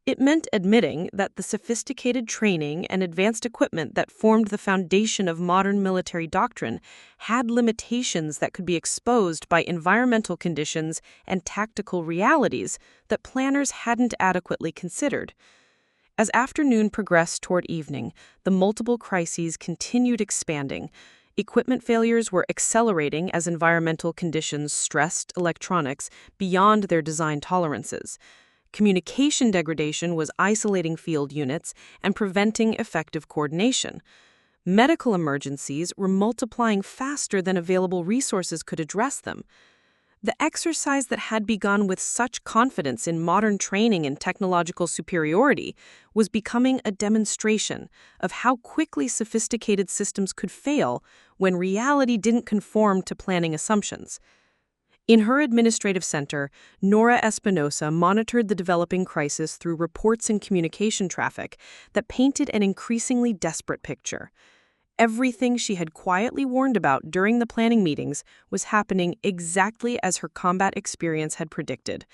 It meant admitting that the sophisticated training and advanced equipment that formed the foundation of modern military doctrine had limitations that could be exposed by environmental conditions and tactical realities that planners hadn't adequately considered. As afternoon progressed toward evening, the multiple crises continued expanding. Equipment failures were accelerating as environmental conditions stressed electronics beyond their design tolerances. Communication degradation was isolating field units and preventing effective coordination. Medical emergencies were multiplying faster than available resources could address them. The exercise that had begun with such confidence in modern training and technological superiority was becoming a demonstration of how quickly sophisticated systems could fail when reality didn't conform to planning assumptions. In her administrative center, Nora Espinoza monitored the developing crisis through reports and communication traffic that painted an increasingly desperate picture. Everything she had quietly warned about during the planning meetings was happening exactly as her combat experience had predicted.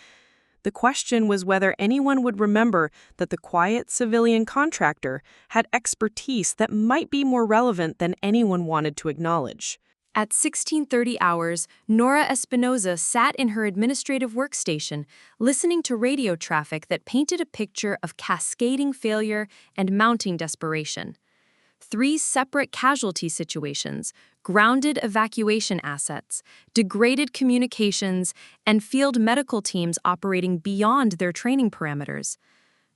The question was whether anyone would remember that the quiet civilian contractor had expertise that might be more relevant than anyone wanted to acknowledge. At 16:30 hours, Nora Espinoza sat in her administrative workstation, listening to radio traffic that painted a picture of cascading failure and mounting desperation. 3 separate casualty situations, grounded evacuation assets, degraded communications, and field medical teams operating beyond their training parameters.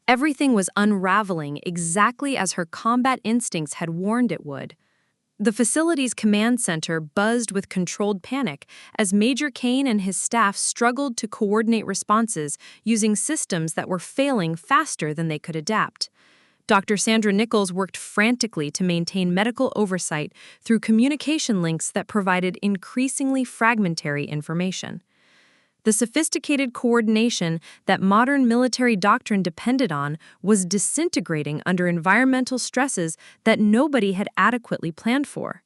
Everything was unraveling exactly as her combat instincts had warned it would. The facility's command center buzzed with controlled panic as Major Kane and his staff struggled to coordinate responses using systems that were failing faster than they could adapt. Dr. Sandra Nichols worked frantically to maintain medical oversight through communication links that provided increasingly fragmentary information. The sophisticated coordination that modern military doctrine depended on was disintegrating under environmental stresses that nobody had adequately planned for.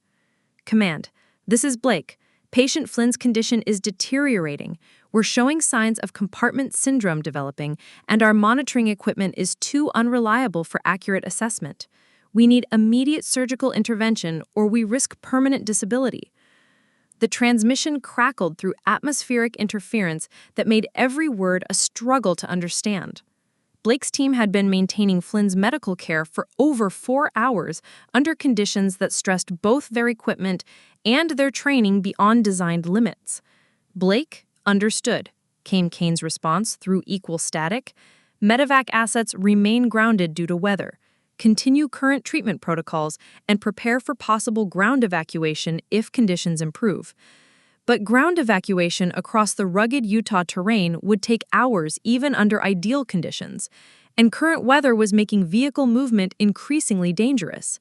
Command, this is Blake. Patient Flynn's condition is deteriorating. We're showing signs of compartment syndrome developing, and our monitoring equipment is too unreliable for accurate assessment. We need immediate surgical intervention or we risk permanent disability. The transmission crackled through atmospheric interference that made every word a struggle to understand. Blake's team had been maintaining Flynn's medical care for over 4 hours under conditions that stressed both their equipment and their training beyond designed limits. Blake understood, came Kane's response through equal static. Medevac assets remain grounded due to weather. Continue current treatment protocols, and prepare for possible ground evacuation if conditions improve. But ground evacuation across the rugged Utah terrain would take hours even under ideal conditions, and current weather was making vehicle movement increasingly dangerous.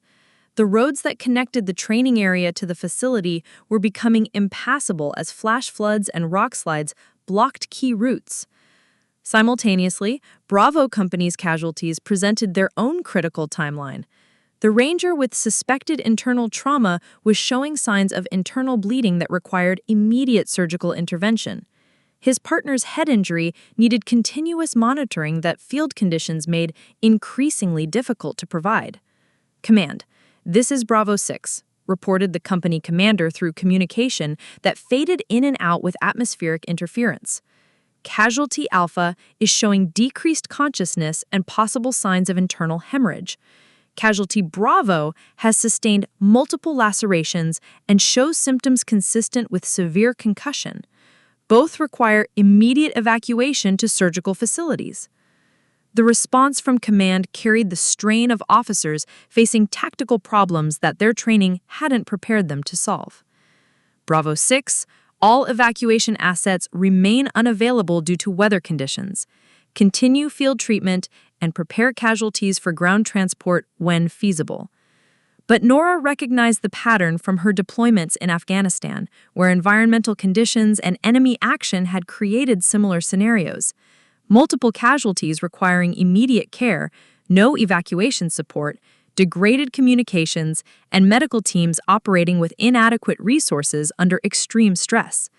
The roads that connected the training area to the facility were becoming impassable as flash floods and rock slides blocked key routes. Simultaneously, Bravo Company's casualties presented their own critical timeline. The Ranger with suspected internal trauma was showing signs of internal bleeding that required immediate surgical intervention. His partner's head injury needed continuous monitoring that field conditions made increasingly difficult to provide. Command, this is Bravo 6, reported the company commander through communication that faded in and out with atmospheric interference. Casualty Alpha is showing decreased consciousness and possible signs of internal hemorrhage. Casualty Bravo has sustained multiple lacerations and shows symptoms consistent with severe concussion. Both require immediate evacuation to surgical facilities. The response from command carried the strain of officers facing tactical problems that their training hadn't prepared them to solve. Bravo 6, all evacuation assets remain unavailable due to weather conditions. Continue field treatment and prepare casualties for ground transport when feasible. But Nora recognized the pattern from her deployments in Afghanistan, where environmental conditions and enemy action had created similar scenarios. Multiple casualties requiring immediate care, no evacuation support, degraded communications, and medical teams operating with inadequate resources under extreme stress.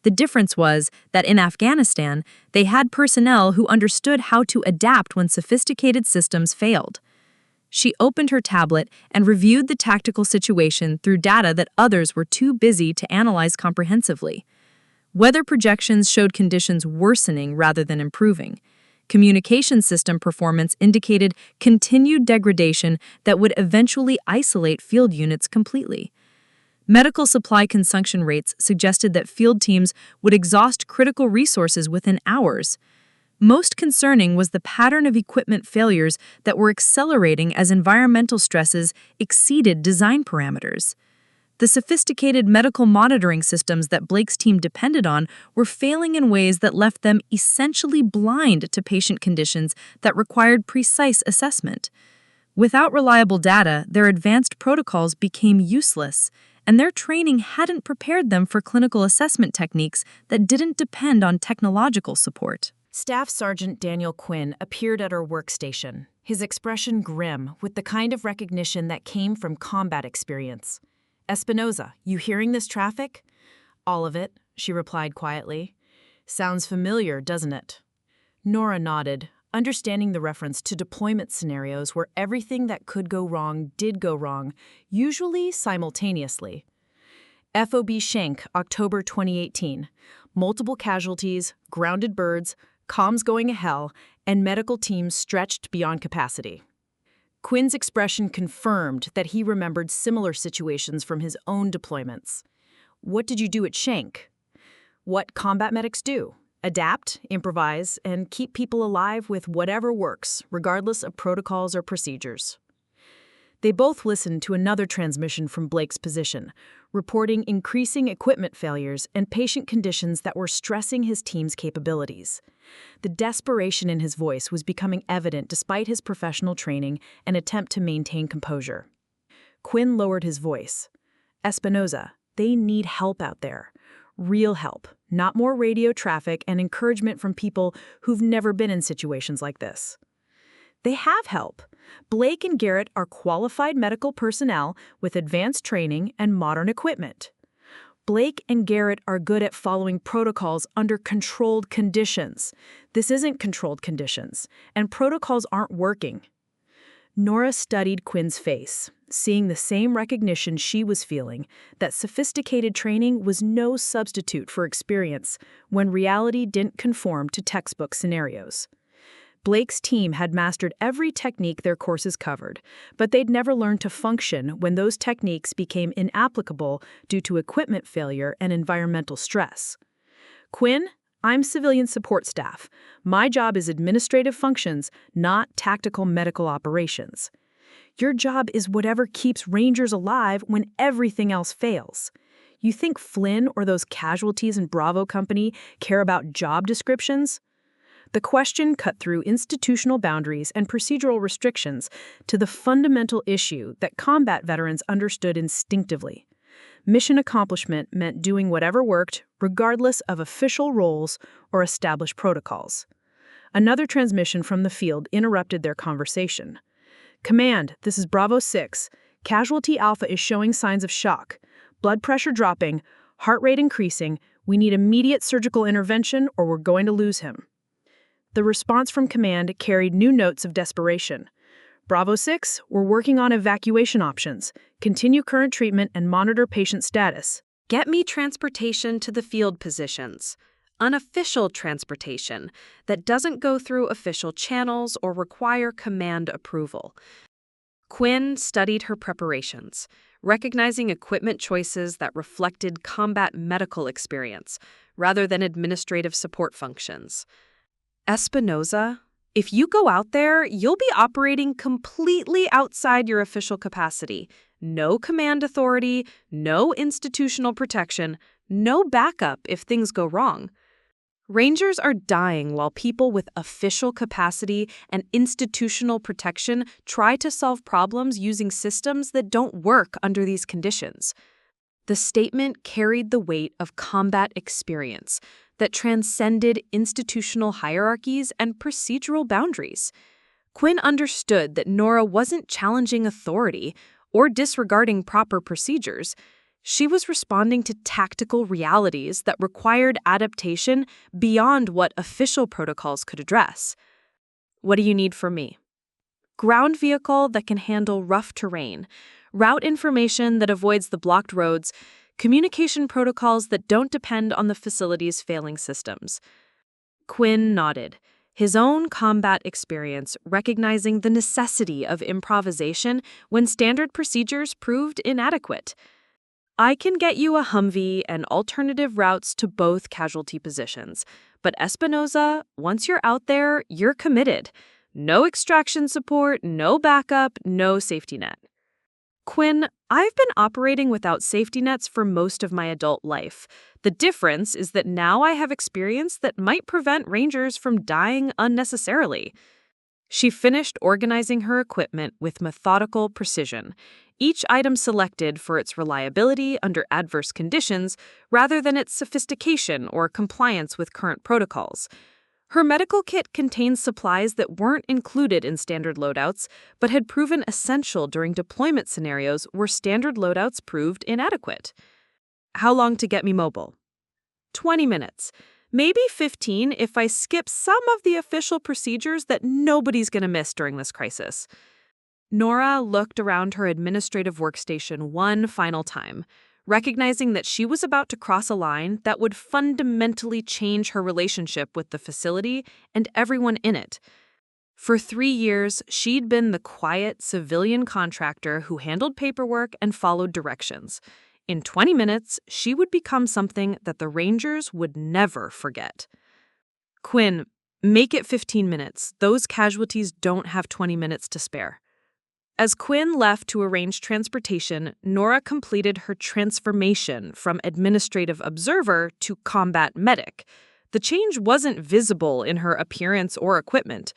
The difference was that in Afghanistan, they had personnel who understood how to adapt when sophisticated systems failed. She opened her tablet and reviewed the tactical situation through data that others were too busy to analyze comprehensively. Weather projections showed conditions worsening rather than improving. Communication system performance indicated continued degradation that would eventually isolate field units completely. Medical supply consumption rates suggested that field teams would exhaust critical resources within hours. Most concerning was the pattern of equipment failures that were accelerating as environmental stresses exceeded design parameters. The sophisticated medical monitoring systems that Blake's team depended on were failing in ways that left them essentially blind to patient conditions that required precise assessment. Without reliable data, their advanced protocols became useless, and their training hadn't prepared them for clinical assessment techniques that didn't depend on technological support. Staff Sergeant Daniel Quinn appeared at her workstation, his expression grim with the kind of recognition that came from combat experience. "Espinoza, you hearing this traffic?" "All of it," she replied quietly. "Sounds familiar, doesn't it?" Nora nodded, understanding the reference to deployment scenarios where everything that could go wrong did go wrong, usually simultaneously. FOB Schenck, October 2018. Multiple casualties, grounded birds, comms going to hell, and medical teams stretched beyond capacity. Quinn's expression confirmed that he remembered similar situations from his own deployments. What did you do at Schenck? What combat medics do: adapt, improvise, and keep people alive with whatever works, regardless of protocols or procedures. They both listened to another transmission from Blake's position, reporting increasing equipment failures and patient conditions that were stressing his team's capabilities. The desperation in his voice was becoming evident despite his professional training and attempt to maintain composure. Quinn lowered his voice. Espinoza, they need help out there. Real help, not more radio traffic and encouragement from people who've never been in situations like this. They have help. Blake and Garrett are qualified medical personnel with advanced training and modern equipment. Blake and Garrett are good at following protocols under controlled conditions. This isn't controlled conditions, and protocols aren't working. Nora studied Quinn's face, seeing the same recognition she was feeling, that sophisticated training was no substitute for experience when reality didn't conform to textbook scenarios. Blake's team had mastered every technique their courses covered, but they'd never learned to function when those techniques became inapplicable due to equipment failure and environmental stress. Quinn, I'm civilian support staff. My job is administrative functions, not tactical medical operations. Your job is whatever keeps Rangers alive when everything else fails. You think Flynn or those casualties in Bravo Company care about job descriptions? The question cut through institutional boundaries and procedural restrictions to the fundamental issue that combat veterans understood instinctively. Mission accomplishment meant doing whatever worked, regardless of official roles or established protocols. Another transmission from the field interrupted their conversation. Command, this is Bravo 6. Casualty Alpha is showing signs of shock. Blood pressure dropping, heart rate increasing. We need immediate surgical intervention or we're going to lose him. The response from command carried new notes of desperation. Bravo 6, we're working on evacuation options. Continue current treatment and monitor patient status. Get me transportation to the field positions. Unofficial transportation that doesn't go through official channels or require command approval. Quinn studied her preparations, recognizing equipment choices that reflected combat medical experience rather than administrative support functions. Espinoza, if you go out there, you'll be operating completely outside your official capacity. No command authority, no institutional protection, no backup if things go wrong. Rangers are dying while people with official capacity and institutional protection try to solve problems using systems that don't work under these conditions. The statement carried the weight of combat experience that transcended institutional hierarchies and procedural boundaries. Quinn understood that Norah wasn't challenging authority or disregarding proper procedures. She was responding to tactical realities that required adaptation beyond what official protocols could address. What do you need from me? Ground vehicle that can handle rough terrain, route information that avoids the blocked roads, communication protocols that don't depend on the facility's failing systems. Quinn nodded, his own combat experience recognizing the necessity of improvisation when standard procedures proved inadequate. I can get you a Humvee and alternative routes to both casualty positions, but Espinoza, once you're out there, you're committed. No extraction support, no backup, no safety net. Quinn, I've been operating without safety nets for most of my adult life. The difference is that now I have experience that might prevent Rangers from dying unnecessarily. She finished organizing her equipment with methodical precision, each item selected for its reliability under adverse conditions rather than its sophistication or compliance with current protocols. Her medical kit contains supplies that weren't included in standard loadouts, but had proven essential during deployment scenarios where standard loadouts proved inadequate. How long to get me mobile? 20 minutes. Maybe 15 if I skip some of the official procedures that nobody's going to miss during this crisis. Norah looked around her administrative workstation one final time, recognizing that she was about to cross a line that would fundamentally change her relationship with the facility and everyone in it. For 3 years, she'd been the quiet civilian contractor who handled paperwork and followed directions. In 20 minutes, she would become something that the Rangers would never forget. Quinn, make it 15 minutes. Those casualties don't have 20 minutes to spare. As Quinn left to arrange transportation, Nora completed her transformation from administrative observer to combat medic. The change wasn't visible in her appearance or equipment.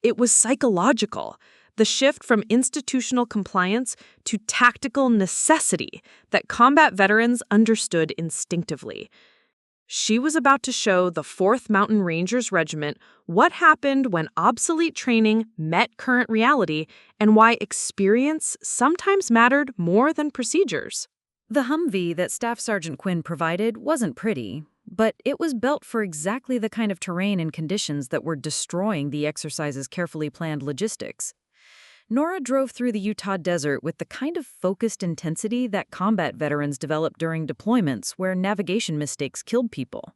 It was psychological, the shift from institutional compliance to tactical necessity that combat veterans understood instinctively. She was about to show the 4th Mountain Rangers Regiment what happened when obsolete training met current reality and why experience sometimes mattered more than procedures. The Humvee that Staff Sergeant Quinn provided wasn't pretty, but it was built for exactly the kind of terrain and conditions that were destroying the exercise's carefully planned logistics. Nora drove through the Utah desert with the kind of focused intensity that combat veterans develop during deployments where navigation mistakes killed people.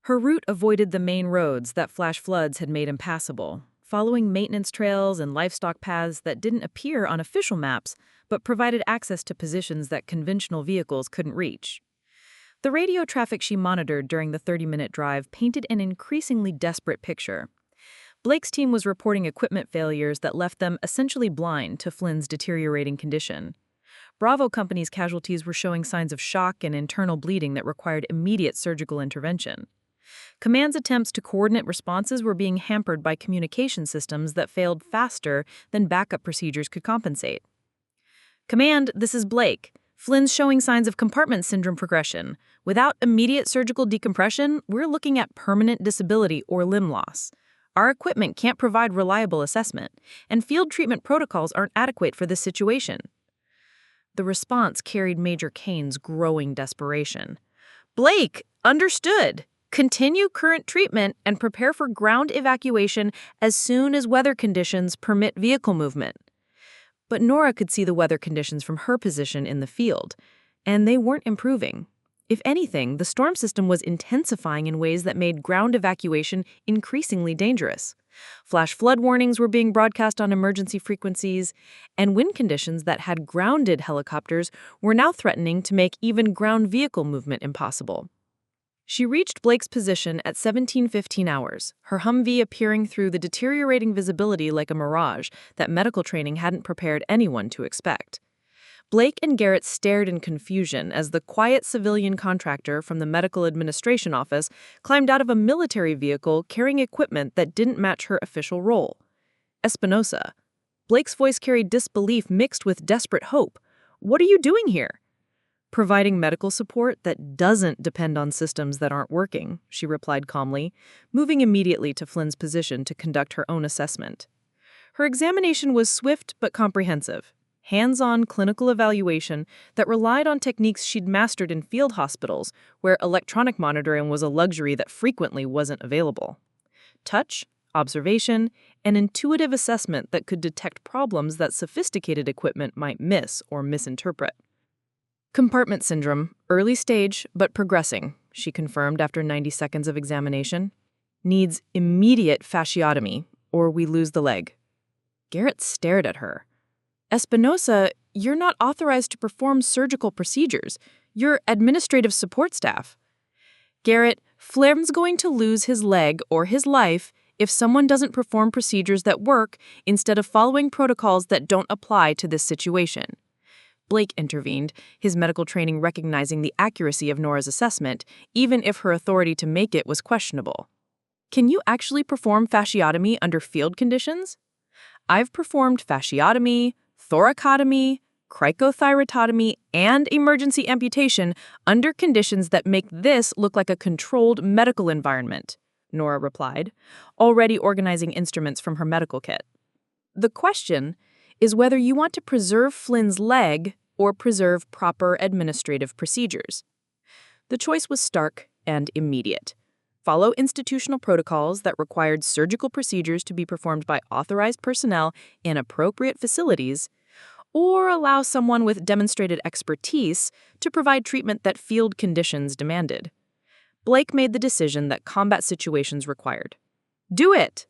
Her route avoided the main roads that flash floods had made impassable, following maintenance trails and livestock paths that didn't appear on official maps but provided access to positions that conventional vehicles couldn't reach. The radio traffic she monitored during the 30-minute drive painted an increasingly desperate picture. Blake's team was reporting equipment failures that left them essentially blind to Flynn's deteriorating condition. Bravo Company's casualties were showing signs of shock and internal bleeding that required immediate surgical intervention. Command's attempts to coordinate responses were being hampered by communication systems that failed faster than backup procedures could compensate. Command, this is Blake. Flynn's showing signs of compartment syndrome progression. Without immediate surgical decompression, we're looking at permanent disability or limb loss. Our equipment can't provide reliable assessment, and field treatment protocols aren't adequate for this situation. The response carried Major Kane's growing desperation. Blake, understood. Continue current treatment and prepare for ground evacuation as soon as weather conditions permit vehicle movement. But Nora could see the weather conditions from her position in the field, and they weren't improving. If anything, the storm system was intensifying in ways that made ground evacuation increasingly dangerous. Flash flood warnings were being broadcast on emergency frequencies, and wind conditions that had grounded helicopters were now threatening to make even ground vehicle movement impossible. She reached Blake's position at 17:15 hours, her Humvee appearing through the deteriorating visibility like a mirage that medical training hadn't prepared anyone to expect. Blake and Garrett stared in confusion as the quiet civilian contractor from the medical administration office climbed out of a military vehicle carrying equipment that didn't match her official role. Espinoza. Blake's voice carried disbelief mixed with desperate hope. What are you doing here? Providing medical support that doesn't depend on systems that aren't working, she replied calmly, moving immediately to Flynn's position to conduct her own assessment. Her examination was swift but comprehensive. Hands-on clinical evaluation that relied on techniques she'd mastered in field hospitals, where electronic monitoring was a luxury that frequently wasn't available. Touch, observation, and intuitive assessment that could detect problems that sophisticated equipment might miss or misinterpret. Compartment syndrome, early stage but progressing, she confirmed after 90 seconds of examination. Needs immediate fasciotomy, or we lose the leg. Garrett stared at her. Espinoza, you're not authorized to perform surgical procedures. You're administrative support staff. Garrett, Flynn's going to lose his leg or his life if someone doesn't perform procedures that work instead of following protocols that don't apply to this situation. Blake intervened, his medical training recognizing the accuracy of Nora's assessment, even if her authority to make it was questionable. Can you actually perform fasciotomy under field conditions? I've performed fasciotomy, thoracotomy, cricothyrotomy, and emergency amputation under conditions that make this look like a controlled medical environment, Nora replied, already organizing instruments from her medical kit. The question is whether you want to preserve Flynn's leg or preserve proper administrative procedures. The choice was stark and immediate. Follow institutional protocols that required surgical procedures to be performed by authorized personnel in appropriate facilities, or allow someone with demonstrated expertise to provide treatment that field conditions demanded. Blake made the decision that combat situations required. Do it!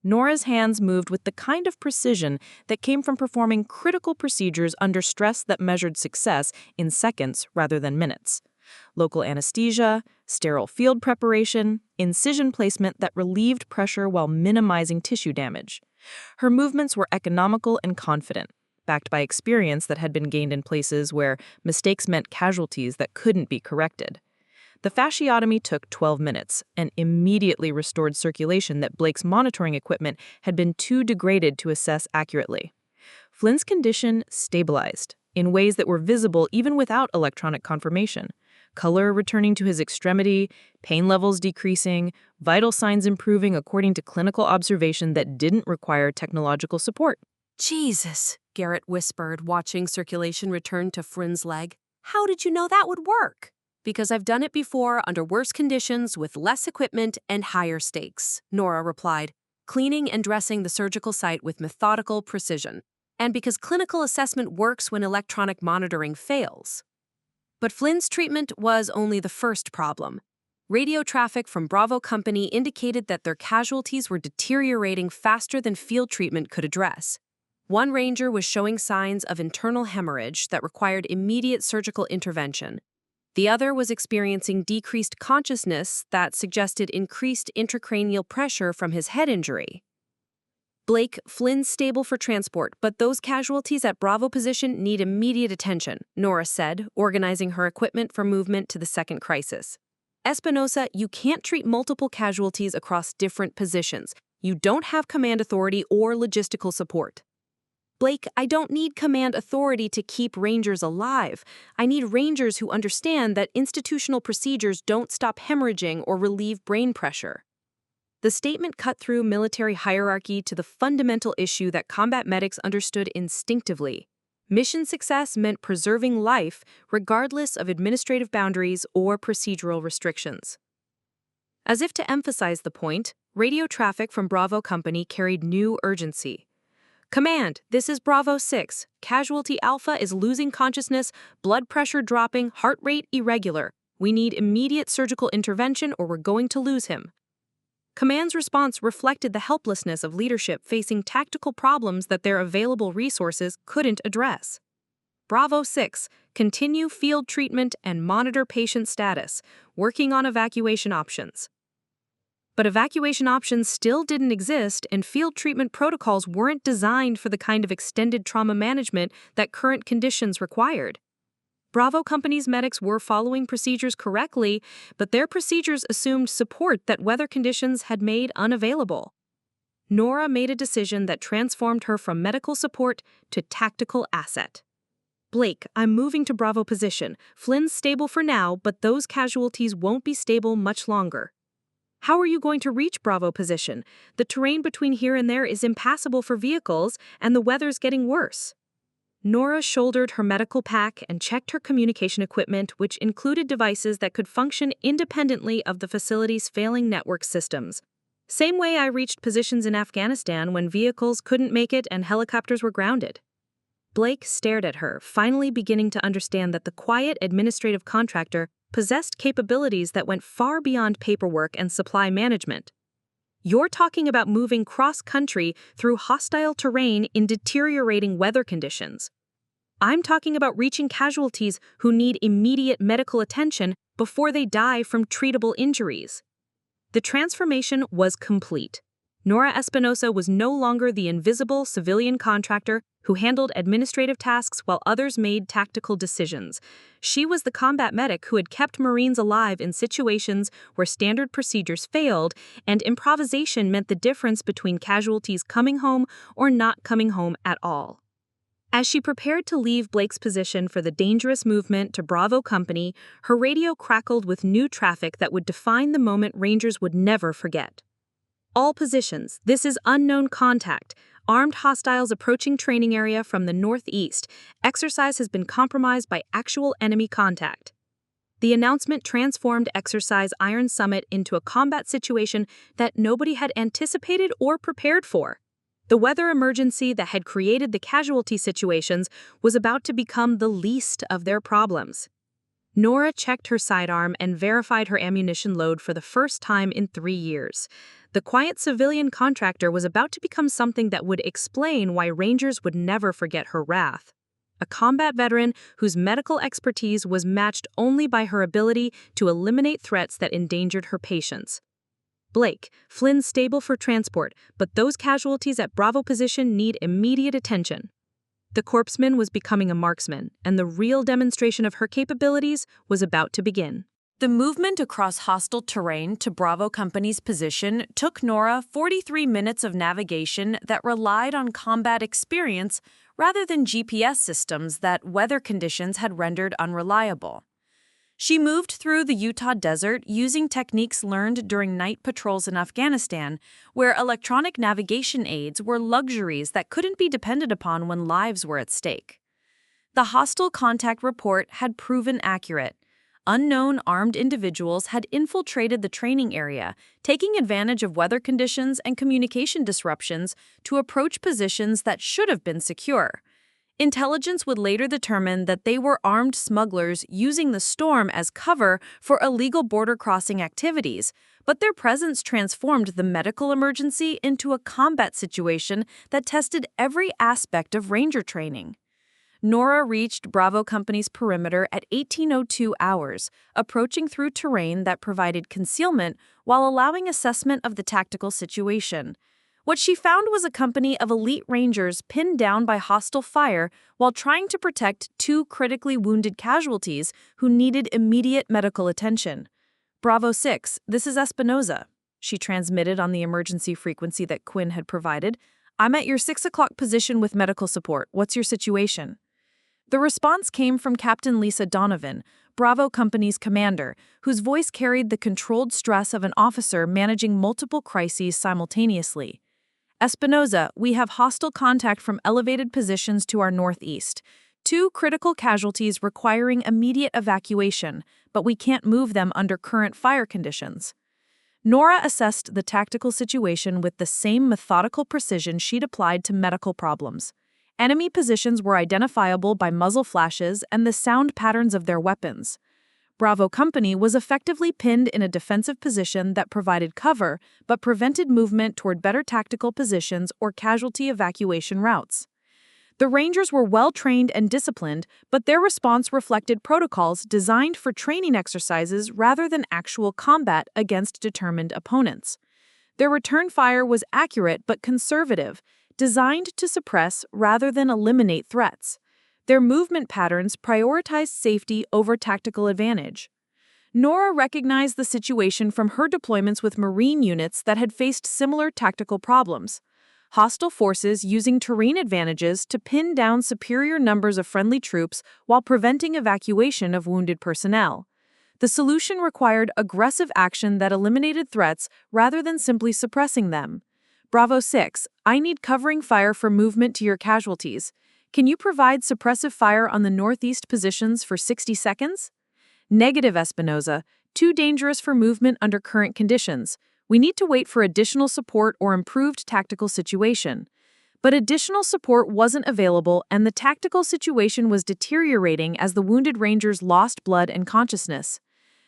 Nora's hands moved with the kind of precision that came from performing critical procedures under stress that measured success in seconds rather than minutes. Local anesthesia, sterile field preparation, incision placement that relieved pressure while minimizing tissue damage. Her movements were economical and confident, backed by experience that had been gained in places where mistakes meant casualties that couldn't be corrected. The fasciotomy took 12 minutes and immediately restored circulation that Blake's monitoring equipment had been too degraded to assess accurately. Flynn's condition stabilized in ways that were visible even without electronic confirmation. Color returning to his extremity, pain levels decreasing, vital signs improving according to clinical observation that didn't require technological support. Jesus, Garrett whispered, watching circulation return to Flynn's leg. How did you know that would work? Because I've done it before under worse conditions with less equipment and higher stakes, Nora replied, cleaning and dressing the surgical site with methodical precision. And because clinical assessment works when electronic monitoring fails. But Flynn's treatment was only the first problem. Radio traffic from Bravo Company indicated that their casualties were deteriorating faster than field treatment could address. One ranger was showing signs of internal hemorrhage that required immediate surgical intervention. The other was experiencing decreased consciousness that suggested increased intracranial pressure from his head injury. Blake, Flynn's stable for transport, but those casualties at Bravo position need immediate attention, Nora said, organizing her equipment for movement to the second crisis. Espinoza, you can't treat multiple casualties across different positions. You don't have command authority or logistical support. Blake, I don't need command authority to keep Rangers alive. I need Rangers who understand that institutional procedures don't stop hemorrhaging or relieve brain pressure. The statement cut through military hierarchy to the fundamental issue that combat medics understood instinctively. Mission success meant preserving life regardless of administrative boundaries or procedural restrictions. As if to emphasize the point, radio traffic from Bravo Company carried new urgency. Command, this is Bravo 6. Casualty Alpha is losing consciousness, blood pressure dropping, heart rate irregular. We need immediate surgical intervention or we're going to lose him. Command's response reflected the helplessness of leadership facing tactical problems that their available resources couldn't address. Bravo 6, continue field treatment and monitor patient status, working on evacuation options. But evacuation options still didn't exist, and field treatment protocols weren't designed for the kind of extended trauma management that current conditions required. Bravo Company's medics were following procedures correctly, but their procedures assumed support that weather conditions had made unavailable. Nora made a decision that transformed her from medical support to tactical asset. Blake, I'm moving to Bravo position. Flynn's stable for now, but those casualties won't be stable much longer. How are you going to reach Bravo position? The terrain between here and there is impassable for vehicles, and the weather's getting worse. Nora shouldered her medical pack and checked her communication equipment, which included devices that could function independently of the facility's failing network systems. Same way I reached positions in Afghanistan when vehicles couldn't make it and helicopters were grounded. Blake stared at her, finally beginning to understand that the quiet administrative contractor possessed capabilities that went far beyond paperwork and supply management. You're talking about moving cross-country through hostile terrain in deteriorating weather conditions. I'm talking about reaching casualties who need immediate medical attention before they die from treatable injuries. The transformation was complete. Nora Espinoza was no longer the invisible civilian contractor who handled administrative tasks while others made tactical decisions. She was the combat medic who had kept Marines alive in situations where standard procedures failed, and improvisation meant the difference between casualties coming home or not coming home at all. As she prepared to leave Blake's position for the dangerous movement to Bravo Company, her radio crackled with new traffic that would define the moment Rangers would never forget. All positions, this is unknown contact. Armed hostiles approaching training area from the northeast. Exercise has been compromised by actual enemy contact. The announcement transformed Exercise Iron Summit into a combat situation that nobody had anticipated or prepared for. The weather emergency that had created the casualty situations was about to become the least of their problems. Nora checked her sidearm and verified her ammunition load for the first time in 3 years. The quiet civilian contractor was about to become something that would explain why Rangers would never forget her wrath. A combat veteran whose medical expertise was matched only by her ability to eliminate threats that endangered her patients. Blake, Flynn's stable for transport, but those casualties at Bravo position need immediate attention. The corpsman was becoming a marksman, and the real demonstration of her capabilities was about to begin. The movement across hostile terrain to Bravo Company's position took Nora 43 minutes of navigation that relied on combat experience rather than GPS systems that weather conditions had rendered unreliable. She moved through the Utah desert using techniques learned during night patrols in Afghanistan, where electronic navigation aids were luxuries that couldn't be depended upon when lives were at stake. The hostile contact report had proven accurate. Unknown armed individuals had infiltrated the training area, taking advantage of weather conditions and communication disruptions to approach positions that should have been secure. Intelligence would later determine that they were armed smugglers using the storm as cover for illegal border crossing activities, but their presence transformed the medical emergency into a combat situation that tested every aspect of Ranger training. Norah reached Bravo Company's perimeter at 18:02 hours, approaching through terrain that provided concealment while allowing assessment of the tactical situation. What she found was a company of elite Rangers pinned down by hostile fire while trying to protect two critically wounded casualties who needed immediate medical attention. "Bravo 6, this is Espinoza," she transmitted on the emergency frequency that Quinn had provided. "I'm at your 6 o'clock position with medical support. What's your situation?" The response came from Captain Lisa Donovan, Bravo Company's commander, whose voice carried the controlled stress of an officer managing multiple crises simultaneously. "Espinoza, we have hostile contact from elevated positions to our northeast. 2 critical casualties requiring immediate evacuation, but we can't move them under current fire conditions." Norah assessed the tactical situation with the same methodical precision she'd applied to medical problems. Enemy positions were identifiable by muzzle flashes and the sound patterns of their weapons. Bravo Company was effectively pinned in a defensive position that provided cover but prevented movement toward better tactical positions or casualty evacuation routes. The Rangers were well-trained and disciplined, but their response reflected protocols designed for training exercises rather than actual combat against determined opponents. Their return fire was accurate but conservative, designed to suppress rather than eliminate threats. Their movement patterns prioritized safety over tactical advantage. Norah recognized the situation from her deployments with Marine units that had faced similar tactical problems. Hostile forces using terrain advantages to pin down superior numbers of friendly troops while preventing evacuation of wounded personnel. The solution required aggressive action that eliminated threats rather than simply suppressing them. "Bravo 6, I need covering fire for movement to your casualties. Can you provide suppressive fire on the northeast positions for 60 seconds? "Negative, Espinoza. Too dangerous for movement under current conditions. We need to wait for additional support or improved tactical situation." But additional support wasn't available and the tactical situation was deteriorating as the wounded Rangers lost blood and consciousness.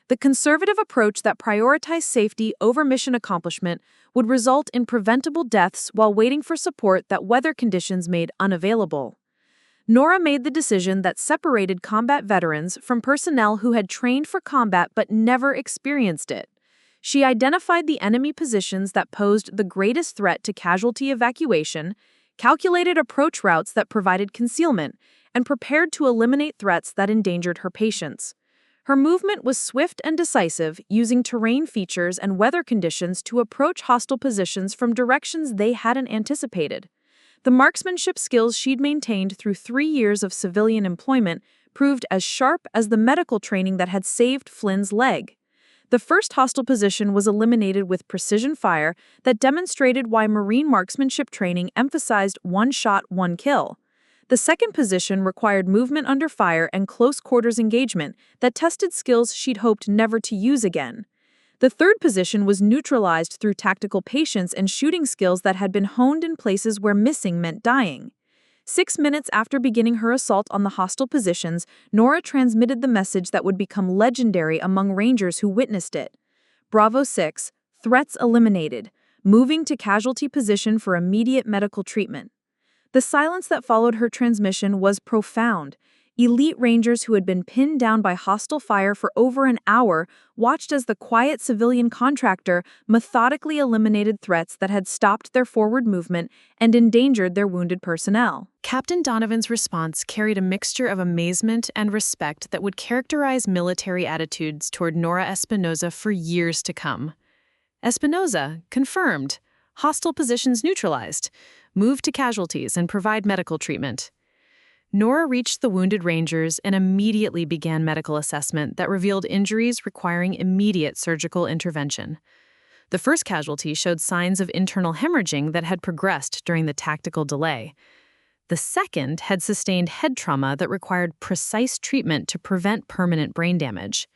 The conservative approach that prioritized safety over mission accomplishment would result in preventable deaths while waiting for support that weather conditions made unavailable. Norah made the decision that separated combat veterans from personnel who had trained for combat but never experienced it. She identified the enemy positions that posed the greatest threat to casualty evacuation, calculated approach routes that provided concealment, and prepared to eliminate threats that endangered her patients. Her movement was swift and decisive, using terrain features and weather conditions to approach hostile positions from directions they hadn't anticipated. The marksmanship skills she'd maintained through 3 years of civilian employment proved as sharp as the medical training that had saved Flynn's leg. The first hostile position was eliminated with precision fire that demonstrated why Marine marksmanship training emphasized one shot, one kill. The second position required movement under fire and close quarters engagement that tested skills she'd hoped never to use again. The third position was neutralized through tactical patience and shooting skills that had been honed in places where missing meant dying. 6 minutes after beginning her assault on the hostile positions, Norah transmitted the message that would become legendary among Rangers who witnessed it. "Bravo 6, threats eliminated. moving to casualty position for immediate medical treatment. The silence that followed her transmission was profound. Elite Rangers who had been pinned down by hostile fire for over an hour watched as the quiet civilian contractor methodically eliminated threats that had stopped their forward movement and endangered their wounded personnel. Captain Donovan's response carried a mixture of amazement and respect that would characterize military attitudes toward Nora Espinoza for years to come. Espinoza confirmed. Hostile positions neutralized. Move to casualties and provide medical treatment. Norah reached the wounded Rangers and immediately began medical assessment that revealed injuries requiring immediate surgical intervention. The first casualty showed signs of internal hemorrhaging that had progressed during the tactical delay. The second had sustained head trauma that required precise treatment to prevent permanent brain damage.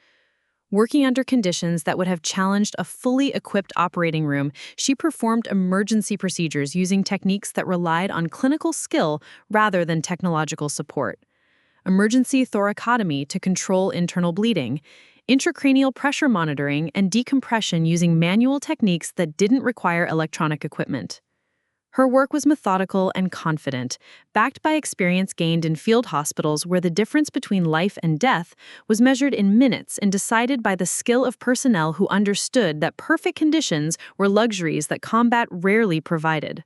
Working under conditions that would have challenged a fully equipped operating room, she performed emergency procedures using techniques that relied on clinical skill rather than technological support. Emergency thoracotomy to control internal bleeding, intracranial pressure monitoring, and decompression using manual techniques that didn't require electronic equipment. Her work was methodical and confident, backed by experience gained in field hospitals where the difference between life and death was measured in minutes and decided by the skill of personnel who understood that perfect conditions were luxuries that combat rarely provided.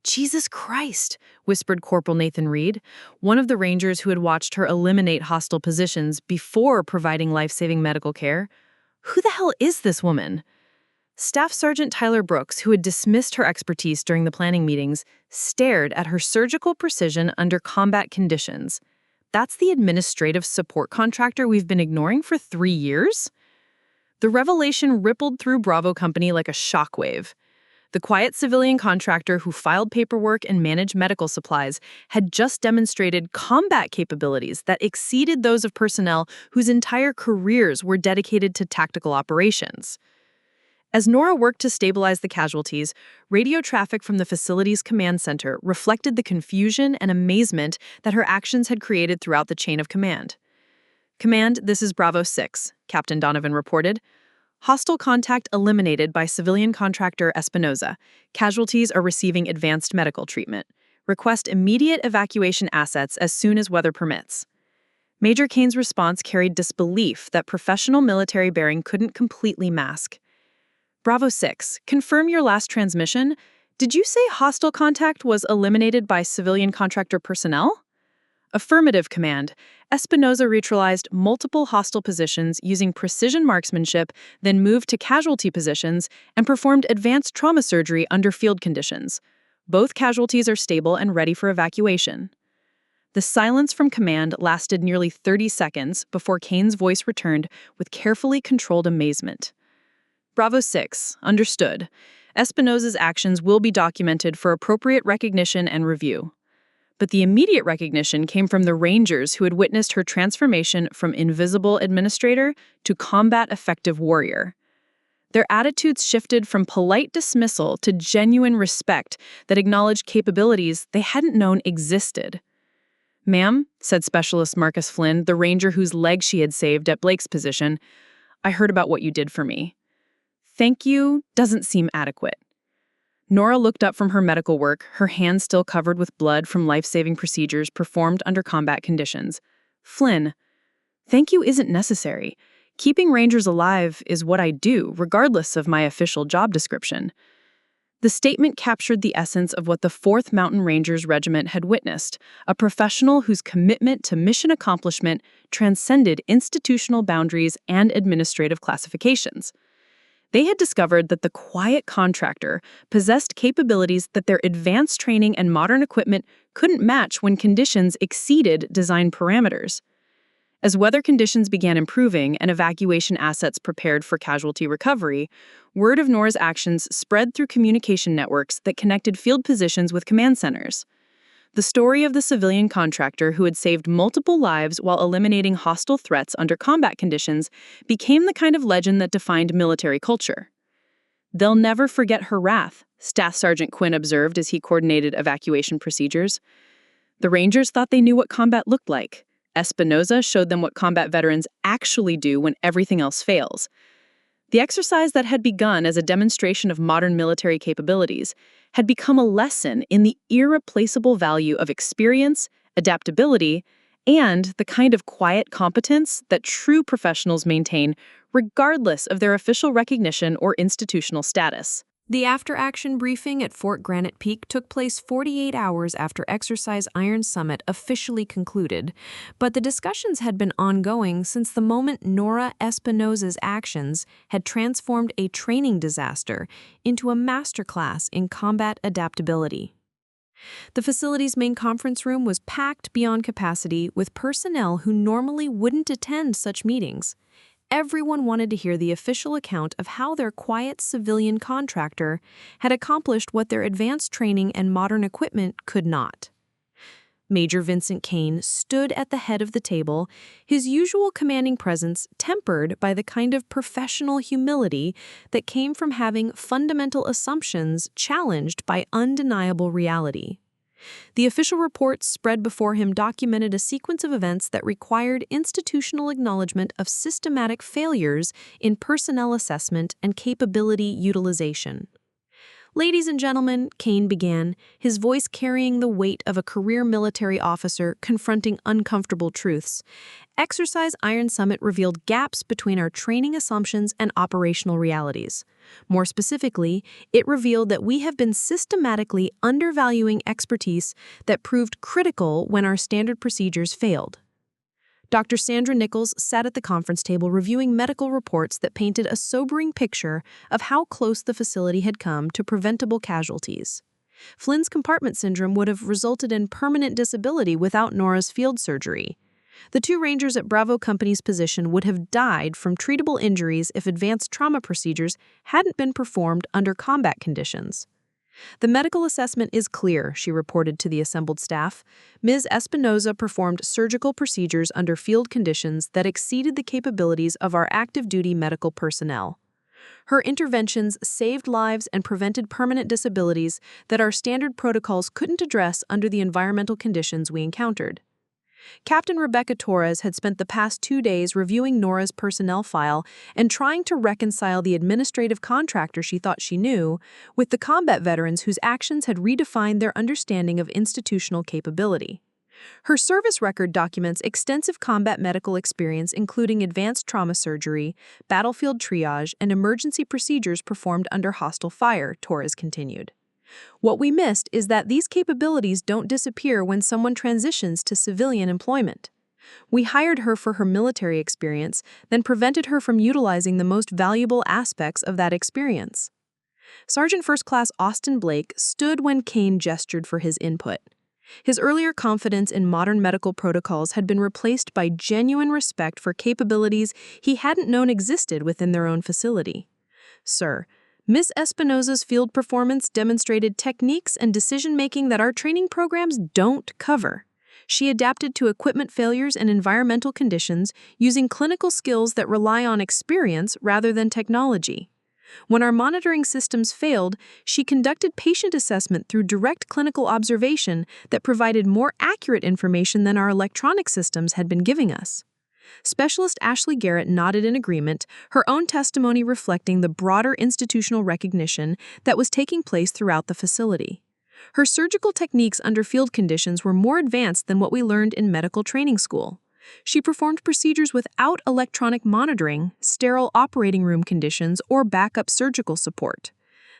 "Jesus Christ," whispered Corporal Nathan Reed, one of the Rangers who had watched her eliminate hostile positions before providing life-saving medical care. "Who the hell is this woman?" Staff Sergeant Tyler Brooks, who had dismissed her expertise during the planning meetings, stared at her surgical precision under combat conditions. That's the administrative support contractor we've been ignoring for 3 years? The revelation rippled through Bravo Company like a shockwave. The quiet civilian contractor who filed paperwork and managed medical supplies had just demonstrated combat capabilities that exceeded those of personnel whose entire careers were dedicated to tactical operations. As Norah worked to stabilize the casualties, radio traffic from the facility's command center reflected the confusion and amazement that her actions had created throughout the chain of command. "Command, this is Bravo 6, Captain Donovan reported. Hostile contact eliminated by civilian contractor Espinoza. Casualties are receiving advanced medical treatment. Request immediate evacuation assets as soon as weather permits." Major Kane's response carried disbelief that professional military bearing couldn't completely mask. "Bravo 6, confirm your last transmission. Did you say hostile contact was eliminated by civilian contractor personnel?" "Affirmative, Command. Espinoza neutralized multiple hostile positions using precision marksmanship, then moved to casualty positions and performed advanced trauma surgery under field conditions. Both casualties are stable and ready for evacuation." The silence from command lasted nearly 30 seconds before Kane's voice returned with carefully controlled amazement. "Bravo 6, understood. Espinoza's actions will be documented for appropriate recognition and review." But the immediate recognition came from the Rangers who had witnessed her transformation from invisible administrator to combat effective warrior. Their attitudes shifted from polite dismissal to genuine respect that acknowledged capabilities they hadn't known existed. "Ma'am," said Specialist Marcus Flynn, the Ranger whose leg she had saved at Blake's position, "I heard about what you did for me. Thank you doesn't seem adequate." Norah looked up from her medical work, her hands still covered with blood from life-saving procedures performed under combat conditions. "Flynn, thank you isn't necessary. Keeping Rangers alive is what I do, regardless of my official job description." The statement captured the essence of what the 4th Mountain Rangers Regiment had witnessed, a professional whose commitment to mission accomplishment transcended institutional boundaries and administrative classifications. They had discovered that the quiet contractor possessed capabilities that their advanced training and modern equipment couldn't match when conditions exceeded design parameters. As weather conditions began improving and evacuation assets prepared for casualty recovery, word of Nora's actions spread through communication networks that connected field positions with command centers. The story of the civilian contractor who had saved multiple lives while eliminating hostile threats under combat conditions became the kind of legend that defined military culture. "They'll never forget her wrath," Staff Sergeant Quinn observed as he coordinated evacuation procedures. The Rangers thought they knew what combat looked like. Espinoza showed them what combat veterans actually do when everything else fails. The exercise that had begun as a demonstration of modern military capabilities had become a lesson in the irreplaceable value of experience, adaptability, and the kind of quiet competence that true professionals maintain regardless of their official recognition or institutional status. The after-action briefing at Fort Granite Peak took place 48 hours after Exercise Iron Summit officially concluded, but the discussions had been ongoing since the moment Nora Espinoza's actions had transformed a training disaster into a masterclass in combat adaptability. The facility's main conference room was packed beyond capacity with personnel who normally wouldn't attend such meetings. Everyone wanted to hear the official account of how their quiet civilian contractor had accomplished what their advanced training and modern equipment could not. Major Vincent Kane stood at the head of the table, his usual commanding presence tempered by the kind of professional humility that came from having fundamental assumptions challenged by undeniable reality. The official reports spread before him documented a sequence of events that required institutional acknowledgement of systematic failures in personnel assessment and capability utilization. "Ladies and gentlemen," Kane began, his voice carrying the weight of a career military officer confronting uncomfortable truths. "Exercise Iron Summit revealed gaps between our training assumptions and operational realities. More specifically, it revealed that we have been systematically undervaluing expertise that proved critical when our standard procedures failed." Dr. Sandra Nichols sat at the conference table reviewing medical reports that painted a sobering picture of how close the facility had come to preventable casualties. Flynn's compartment syndrome would have resulted in permanent disability without Nora's field surgery. The two Rangers at Bravo Company's position would have died from treatable injuries if advanced trauma procedures hadn't been performed under combat conditions. "The medical assessment is clear," she reported to the assembled staff. "Ms. Espinoza performed surgical procedures under field conditions that exceeded the capabilities of our active-duty medical personnel. Her interventions saved lives and prevented permanent disabilities that our standard protocols couldn't address under the environmental conditions we encountered." Captain Rebecca Torres had spent the past 2 days reviewing Nora's personnel file and trying to reconcile the administrative contractor she thought she knew with the combat veterans whose actions had redefined their understanding of institutional capability. Her service record documents extensive combat medical experience including advanced trauma surgery, battlefield triage, and emergency procedures performed under hostile fire, Torres continued. "What we missed is that these capabilities don't disappear when someone transitions to civilian employment. We hired her for her military experience, then prevented her from utilizing the most valuable aspects of that experience." Sergeant First Class Austin Blake stood when Kane gestured for his input. His earlier confidence in modern medical protocols had been replaced by genuine respect for capabilities he hadn't known existed within their own facility. "Sir, Ms. Espinoza's field performance demonstrated techniques and decision-making that our training programs don't cover. She adapted to equipment failures and environmental conditions using clinical skills that rely on experience rather than technology. When our monitoring systems failed, she conducted patient assessment through direct clinical observation that provided more accurate information than our electronic systems had been giving us." Specialist Ashley Garrett nodded in agreement, her own testimony reflecting the broader institutional recognition that was taking place throughout the facility. Her surgical techniques under field conditions were more advanced than what we learned in medical training school. She performed procedures without electronic monitoring, sterile operating room conditions, or backup surgical support.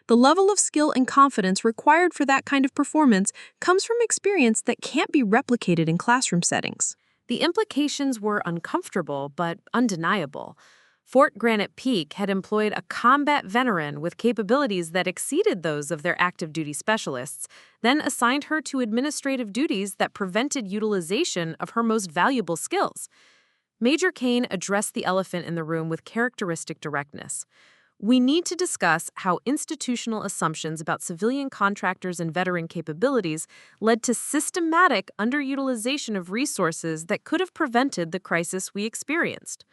The level of skill and confidence required for that kind of performance comes from experience that can't be replicated in classroom settings. The implications were uncomfortable but undeniable. Fort Granite Peak had employed a combat veteran with capabilities that exceeded those of their active duty specialists, then assigned her to administrative duties that prevented utilization of her most valuable skills. Major Kane addressed the elephant in the room with characteristic directness. "We need to discuss how institutional assumptions about civilian contractors and veteran capabilities led to systematic underutilization of resources that could have prevented the crisis we experienced."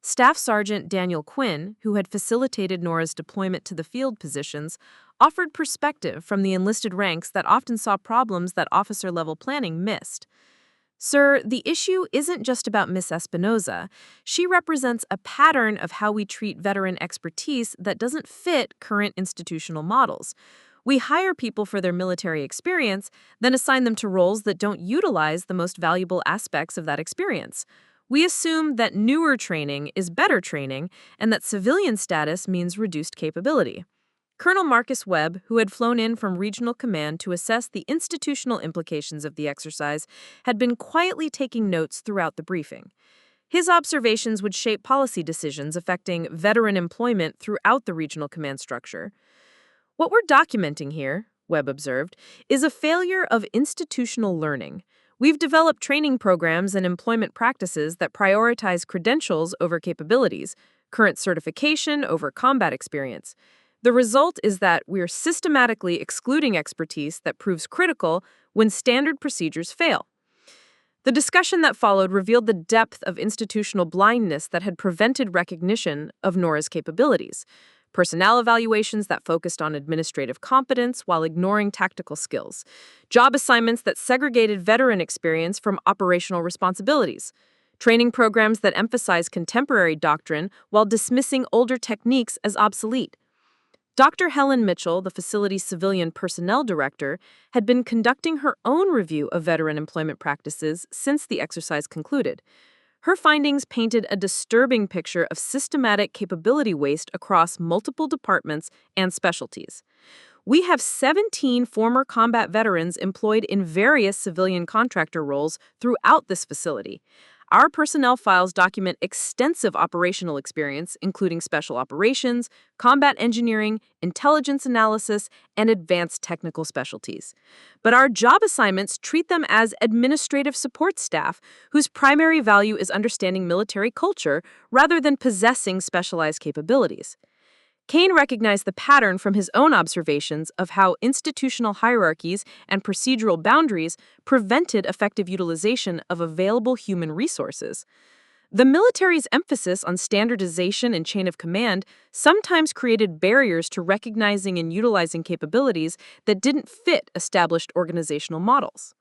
Staff Sergeant Daniel Quinn, who had facilitated Nora's deployment to the field positions, offered perspective from the enlisted ranks that often saw problems that officer-level planning missed. Sir, the issue isn't just about Miss Espinoza. She represents a pattern of how we treat veteran expertise that doesn't fit current institutional models. We hire people for their military experience, then assign them to roles that don't utilize the most valuable aspects of that experience. We assume that newer training is better training and that civilian status means reduced capability. Colonel Marcus Webb, who had flown in from Regional Command to assess the institutional implications of the exercise, had been quietly taking notes throughout the briefing. His observations would shape policy decisions affecting veteran employment throughout the Regional Command structure. What we're documenting here, Webb observed, is a failure of institutional learning. We've developed training programs and employment practices that prioritize credentials over capabilities, current certification over combat experience. The result is that we're systematically excluding expertise that proves critical when standard procedures fail. The discussion that followed revealed the depth of institutional blindness that had prevented recognition of Norah's capabilities. Personnel evaluations that focused on administrative competence while ignoring tactical skills. Job assignments that segregated veteran experience from operational responsibilities. Training programs that emphasize contemporary doctrine while dismissing older techniques as obsolete. Dr. Helen Mitchell, the facility's civilian personnel director, had been conducting her own review of veteran employment practices since the exercise concluded. Her findings painted a disturbing picture of systematic capability waste across multiple departments and specialties. We have 17 former combat veterans employed in various civilian contractor roles throughout this facility. Our personnel files document extensive operational experience, including special operations, combat engineering, intelligence analysis, and advanced technical specialties. But our job assignments treat them as administrative support staff whose primary value is understanding military culture rather than possessing specialized capabilities. Kane recognized the pattern from his own observations of how institutional hierarchies and procedural boundaries prevented effective utilization of available human resources. The military's emphasis on standardization and chain of command sometimes created barriers to recognizing and utilizing capabilities that didn't fit established organizational models.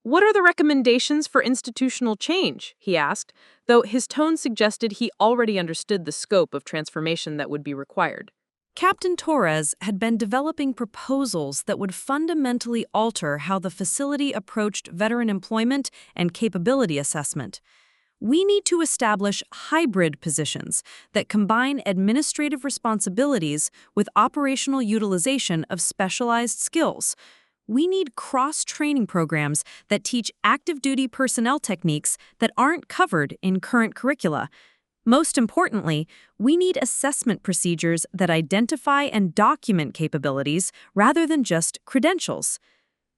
"What are the recommendations for institutional change?" he asked, though his tone suggested he already understood the scope of transformation that would be required. Captain Torres had been developing proposals that would fundamentally alter how the facility approached veteran employment and capability assessment. We need to establish hybrid positions that combine administrative responsibilities with operational utilization of specialized skills. We need cross-training programs that teach active duty personnel techniques that aren't covered in current curricula. Most importantly, we need assessment procedures that identify and document capabilities rather than just credentials.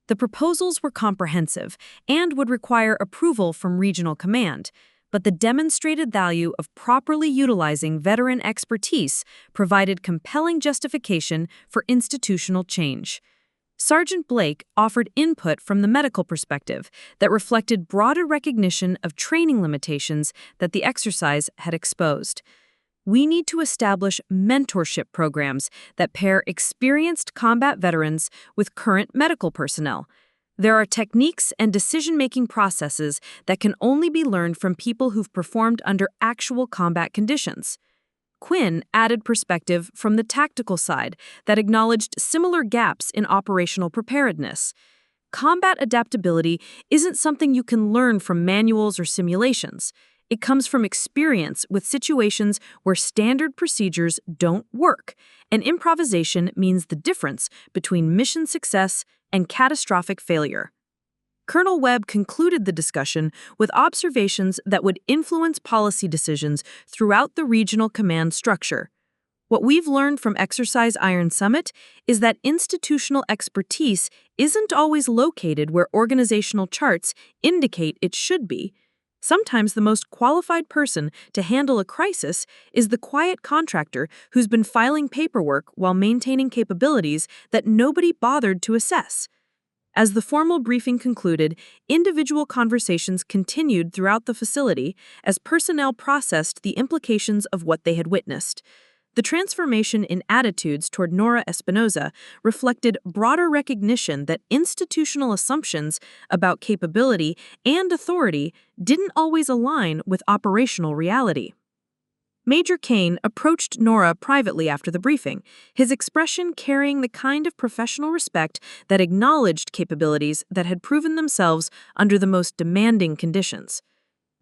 The proposals were comprehensive and would require approval from Regional Command, but the demonstrated value of properly utilizing veteran expertise provided compelling justification for institutional change. Sergeant Blake offered input from the medical perspective that reflected broader recognition of training limitations that the exercise had exposed. We need to establish mentorship programs that pair experienced combat veterans with current medical personnel. There are techniques and decision-making processes that can only be learned from people who've performed under actual combat conditions. Quinn added perspective from the tactical side that acknowledged similar gaps in operational preparedness. Combat adaptability isn't something you can learn from manuals or simulations. It comes from experience with situations where standard procedures don't work, and improvisation means the difference between mission success and catastrophic failure. Colonel Webb concluded the discussion with observations that would influence policy decisions throughout the regional command structure. What we've learned from Exercise Iron Summit is that institutional expertise isn't always located where organizational charts indicate it should be. Sometimes the most qualified person to handle a crisis is the quiet contractor who's been filing paperwork while maintaining capabilities that nobody bothered to assess. As the formal briefing concluded, individual conversations continued throughout the facility as personnel processed the implications of what they had witnessed. The transformation in attitudes toward Nora Espinoza reflected broader recognition that institutional assumptions about capability and authority didn't always align with operational reality. Major Kane approached Nora privately after the briefing, his expression carrying the kind of professional respect that acknowledged capabilities that had proven themselves under the most demanding conditions.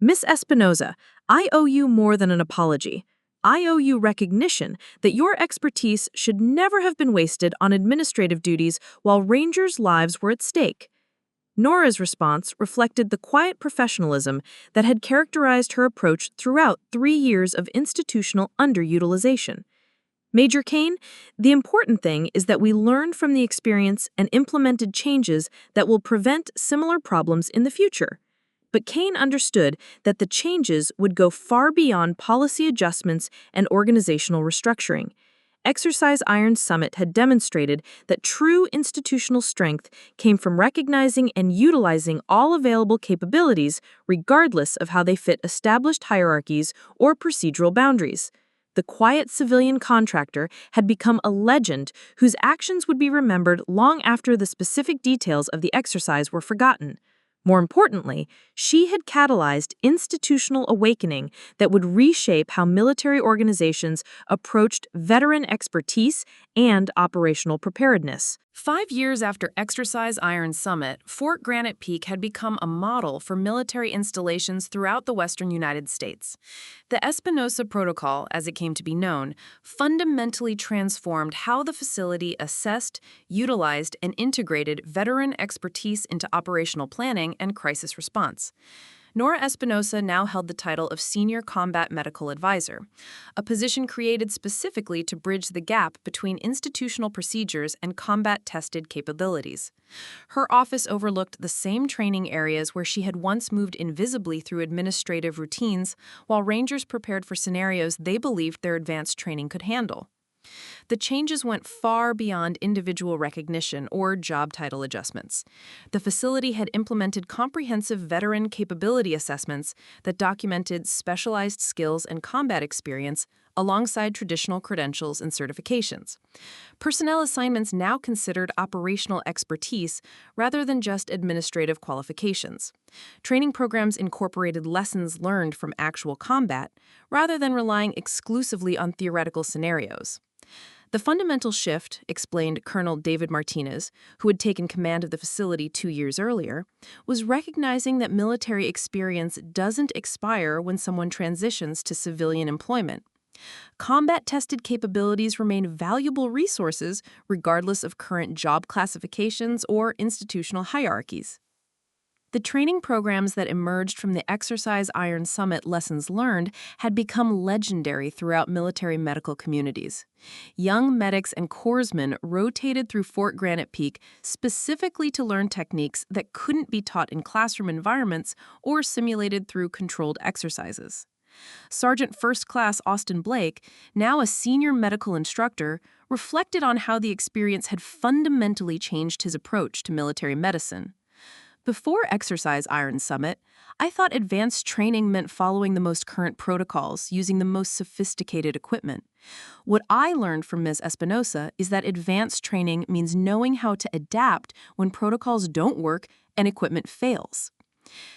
"Miss Espinoza, I owe you more than an apology. I owe you recognition that your expertise should never have been wasted on administrative duties while Rangers' lives were at stake." Nora's response reflected the quiet professionalism that had characterized her approach throughout 3 years of institutional underutilization. "Major Kane, the important thing is that we learned from the experience and implemented changes that will prevent similar problems in the future." But Kane understood that the changes would go far beyond policy adjustments and organizational restructuring. Exercise Iron Summit had demonstrated that true institutional strength came from recognizing and utilizing all available capabilities, regardless of how they fit established hierarchies or procedural boundaries. The quiet civilian contractor had become a legend whose actions would be remembered long after the specific details of the exercise were forgotten. More importantly, she had catalyzed institutional awakening that would reshape how military organizations approached veteran expertise and operational preparedness. 5 years after Exercise Iron Summit, Fort Granite Peak had become a model for military installations throughout the western United States. The Espinoza Protocol, as it came to be known, fundamentally transformed how the facility assessed, utilized, and integrated veteran expertise into operational planning and crisis response. Nora Espinoza now held the title of Senior Combat Medical Advisor, a position created specifically to bridge the gap between institutional procedures and combat-tested capabilities. Her office overlooked the same training areas where she had once moved invisibly through administrative routines, while Rangers prepared for scenarios they believed their advanced training could handle. The changes went far beyond individual recognition or job title adjustments. The facility had implemented comprehensive veteran capability assessments that documented specialized skills and combat experience alongside traditional credentials and certifications. Personnel assignments now considered operational expertise rather than just administrative qualifications. Training programs incorporated lessons learned from actual combat rather than relying exclusively on theoretical scenarios. The fundamental shift, explained Colonel David Martinez, who had taken command of the facility 2 years earlier, was recognizing that military experience doesn't expire when someone transitions to civilian employment. Combat-tested capabilities remain valuable resources regardless of current job classifications or institutional hierarchies. The training programs that emerged from the Exercise Iron Summit lessons learned had become legendary throughout military medical communities. Young medics and corpsmen rotated through Fort Granite Peak specifically to learn techniques that couldn't be taught in classroom environments or simulated through controlled exercises. Sergeant First Class Austin Blake, now a senior medical instructor, reflected on how the experience had fundamentally changed his approach to military medicine. Before Exercise Iron Summit, I thought advanced training meant following the most current protocols, using the most sophisticated equipment. What I learned from Ms. Espinoza is that advanced training means knowing how to adapt when protocols don't work and equipment fails.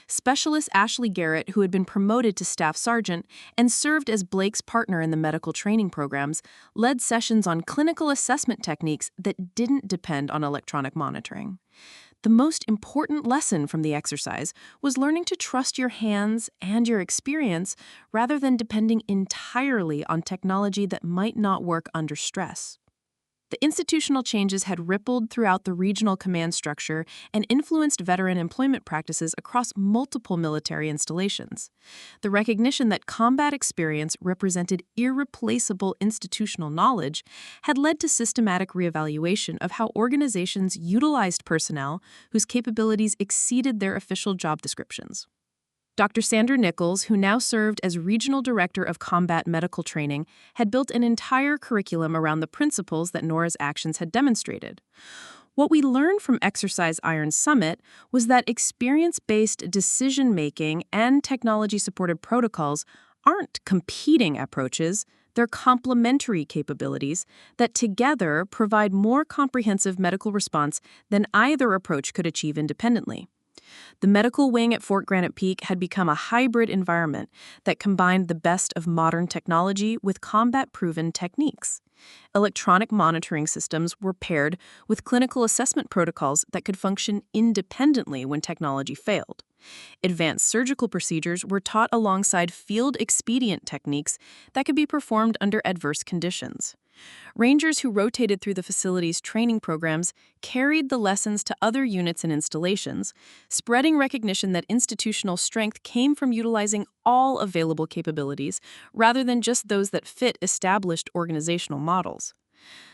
Specialist Ashley Garrett, who had been promoted to staff sergeant and served as Blake's partner in the medical training programs, led sessions on clinical assessment techniques that didn't depend on electronic monitoring. The most important lesson from the exercise was learning to trust your hands and your experience rather than depending entirely on technology that might not work under stress. The institutional changes had rippled throughout the regional command structure and influenced veteran employment practices across multiple military installations. The recognition that combat experience represented irreplaceable institutional knowledge had led to systematic reevaluation of how organizations utilized personnel whose capabilities exceeded their official job descriptions. Dr. Sandra Nichols, who now served as Regional Director of Combat Medical Training, had built an entire curriculum around the principles that Nora's actions had demonstrated. What we learned from Exercise Iron Summit was that experience-based decision-making and technology-supported protocols aren't competing approaches, They're complementary capabilities that together provide more comprehensive medical response than either approach could achieve independently. The medical wing at Fort Granite Peak had become a hybrid environment that combined the best of modern technology with combat-proven techniques. Electronic monitoring systems were paired with clinical assessment protocols that could function independently when technology failed. Advanced surgical procedures were taught alongside field expedient techniques that could be performed under adverse conditions. Rangers who rotated through the facility's training programs carried the lessons to other units and installations, spreading recognition that institutional strength came from utilizing all available capabilities rather than just those that fit established organizational models.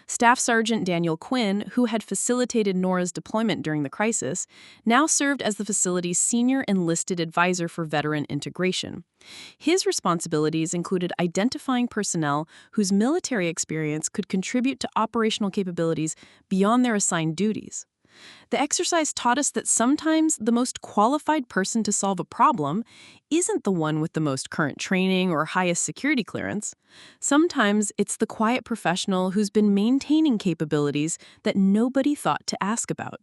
Staff Sergeant Daniel Quinn, who had facilitated Norah's deployment during the crisis, now served as the facility's senior enlisted advisor for veteran integration. His responsibilities included identifying personnel whose military experience could contribute to operational capabilities beyond their assigned duties. The exercise taught us that sometimes the most qualified person to solve a problem isn't the one with the most current training or highest security clearance. Sometimes it's the quiet professional who's been maintaining capabilities that nobody thought to ask about.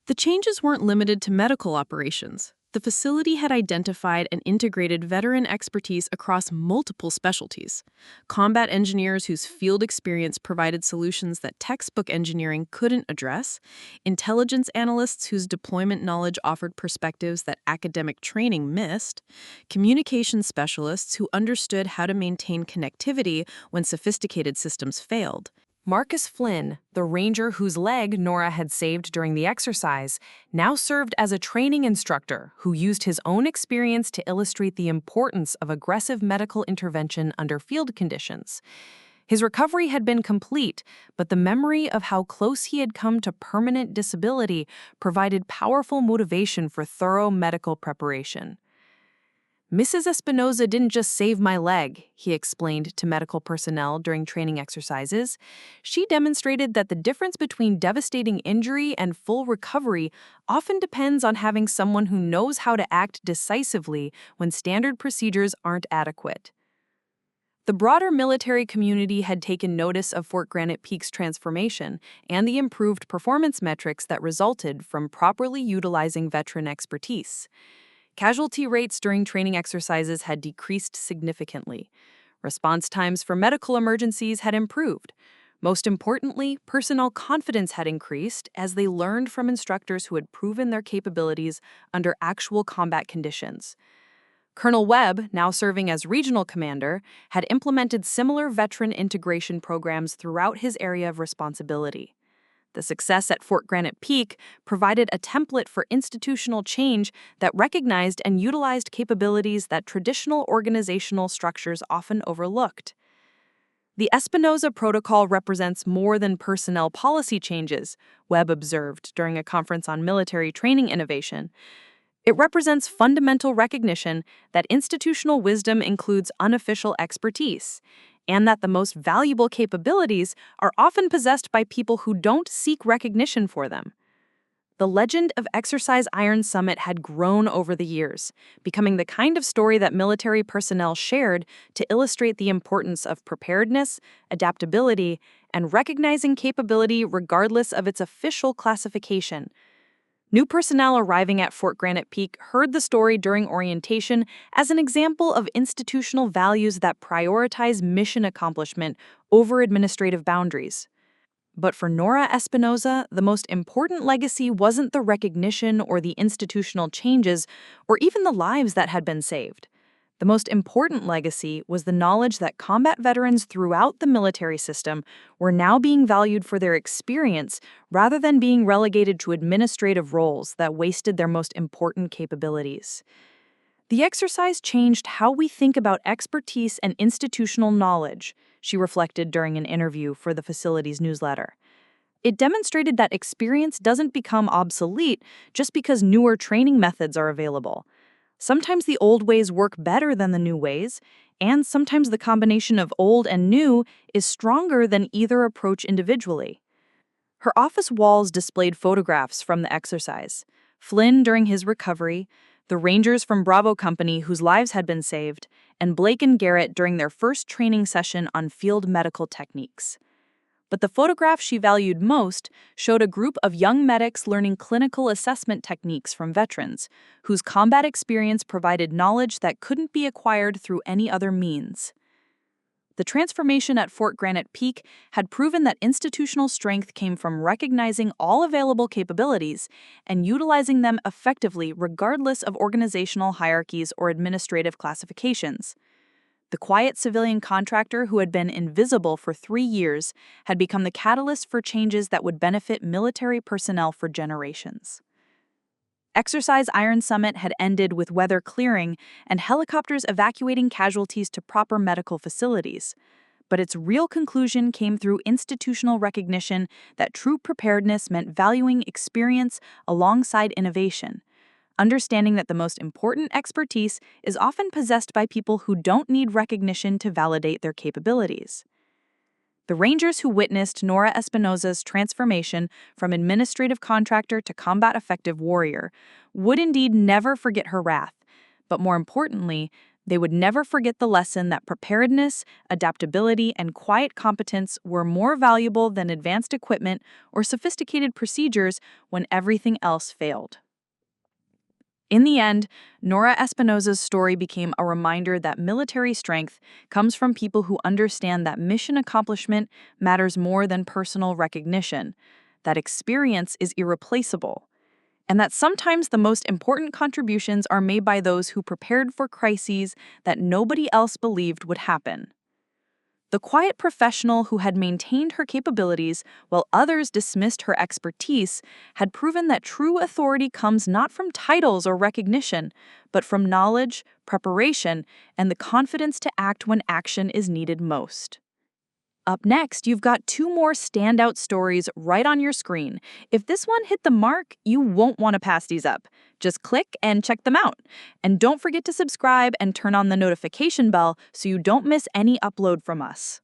The changes weren't limited to medical operations. The facility had identified and integrated veteran expertise across multiple specialties. Combat engineers whose field experience provided solutions that textbook engineering couldn't address, intelligence analysts whose deployment knowledge offered perspectives that academic training missed, communications specialists who understood how to maintain connectivity when sophisticated systems failed. Marcus Flynn, the ranger whose leg Norah had saved during the exercise, now served as a training instructor who used his own experience to illustrate the importance of aggressive medical intervention under field conditions. His recovery had been complete, but the memory of how close he had come to permanent disability provided powerful motivation for thorough medical preparation. "Mrs. Espinoza didn't just save my leg," he explained to medical personnel during training exercises. "She demonstrated that the difference between devastating injury and full recovery often depends on having someone who knows how to act decisively when standard procedures aren't adequate." The broader military community had taken notice of Fort Granite Peak's transformation and the improved performance metrics that resulted from properly utilizing veteran expertise. Casualty rates during training exercises had decreased significantly. Response times for medical emergencies had improved. Most importantly, personnel confidence had increased as they learned from instructors who had proven their capabilities under actual combat conditions. Colonel Webb, now serving as regional commander, had implemented similar veteran integration programs throughout his area of responsibility. The success at Fort Granite Peak provided a template for institutional change that recognized and utilized capabilities that traditional organizational structures often overlooked. "The Espinoza Protocol represents more than personnel policy changes," Webb observed during a conference on military training innovation. "It represents fundamental recognition that institutional wisdom includes unofficial expertise, and that the most valuable capabilities are often possessed by people who don't seek recognition for them." The legend of Exercise Iron Summit had grown over the years, becoming the kind of story that military personnel shared to illustrate the importance of preparedness, adaptability, and recognizing capability regardless of its official classification. New personnel arriving at Fort Granite Peak heard the story during orientation as an example of institutional values that prioritize mission accomplishment over administrative boundaries. But for Nora Espinoza, the most important legacy wasn't the recognition or the institutional changes or even the lives that had been saved. The most important legacy was the knowledge that combat veterans throughout the military system were now being valued for their experience rather than being relegated to administrative roles that wasted their most important capabilities. The exercise changed how we think about expertise and institutional knowledge, she reflected during an interview for the facility's newsletter. It demonstrated that experience doesn't become obsolete just because newer training methods are available. Sometimes the old ways work better than the new ways, and sometimes the combination of old and new is stronger than either approach individually. Her office walls displayed photographs from the exercise: Flynn during his recovery, the Rangers from Bravo Company whose lives had been saved, and Blake and Garrett during their first training session on field medical techniques. But the photograph she valued most showed a group of young medics learning clinical assessment techniques from veterans, whose combat experience provided knowledge that couldn't be acquired through any other means. The transformation at Fort Granite Peak had proven that institutional strength came from recognizing all available capabilities and utilizing them effectively regardless of organizational hierarchies or administrative classifications. The quiet civilian contractor who had been invisible for 3 years had become the catalyst for changes that would benefit military personnel for generations. Exercise Iron Summit had ended with weather clearing and helicopters evacuating casualties to proper medical facilities. But its real conclusion came through institutional recognition that true preparedness meant valuing experience alongside innovation, understanding that the most important expertise is often possessed by people who don't need recognition to validate their capabilities. The Rangers who witnessed Nora Espinoza's transformation from administrative contractor to combat effective warrior would indeed never forget her wrath, but more importantly, they would never forget the lesson that preparedness, adaptability, and quiet competence were more valuable than advanced equipment or sophisticated procedures when everything else failed. In the end, Nora Espinoza's story became a reminder that military strength comes from people who understand that mission accomplishment matters more than personal recognition, that experience is irreplaceable, and that sometimes the most important contributions are made by those who prepared for crises that nobody else believed would happen. The quiet professional who had maintained her capabilities while others dismissed her expertise had proven that true authority comes not from titles or recognition, but from knowledge, preparation, and the confidence to act when action is needed most. Up next, you've got 2 more standout stories right on your screen. If this one hit the mark, you won't want to pass these up. Just click and check them out. And don't forget to subscribe and turn on the notification bell so you don't miss any upload from us.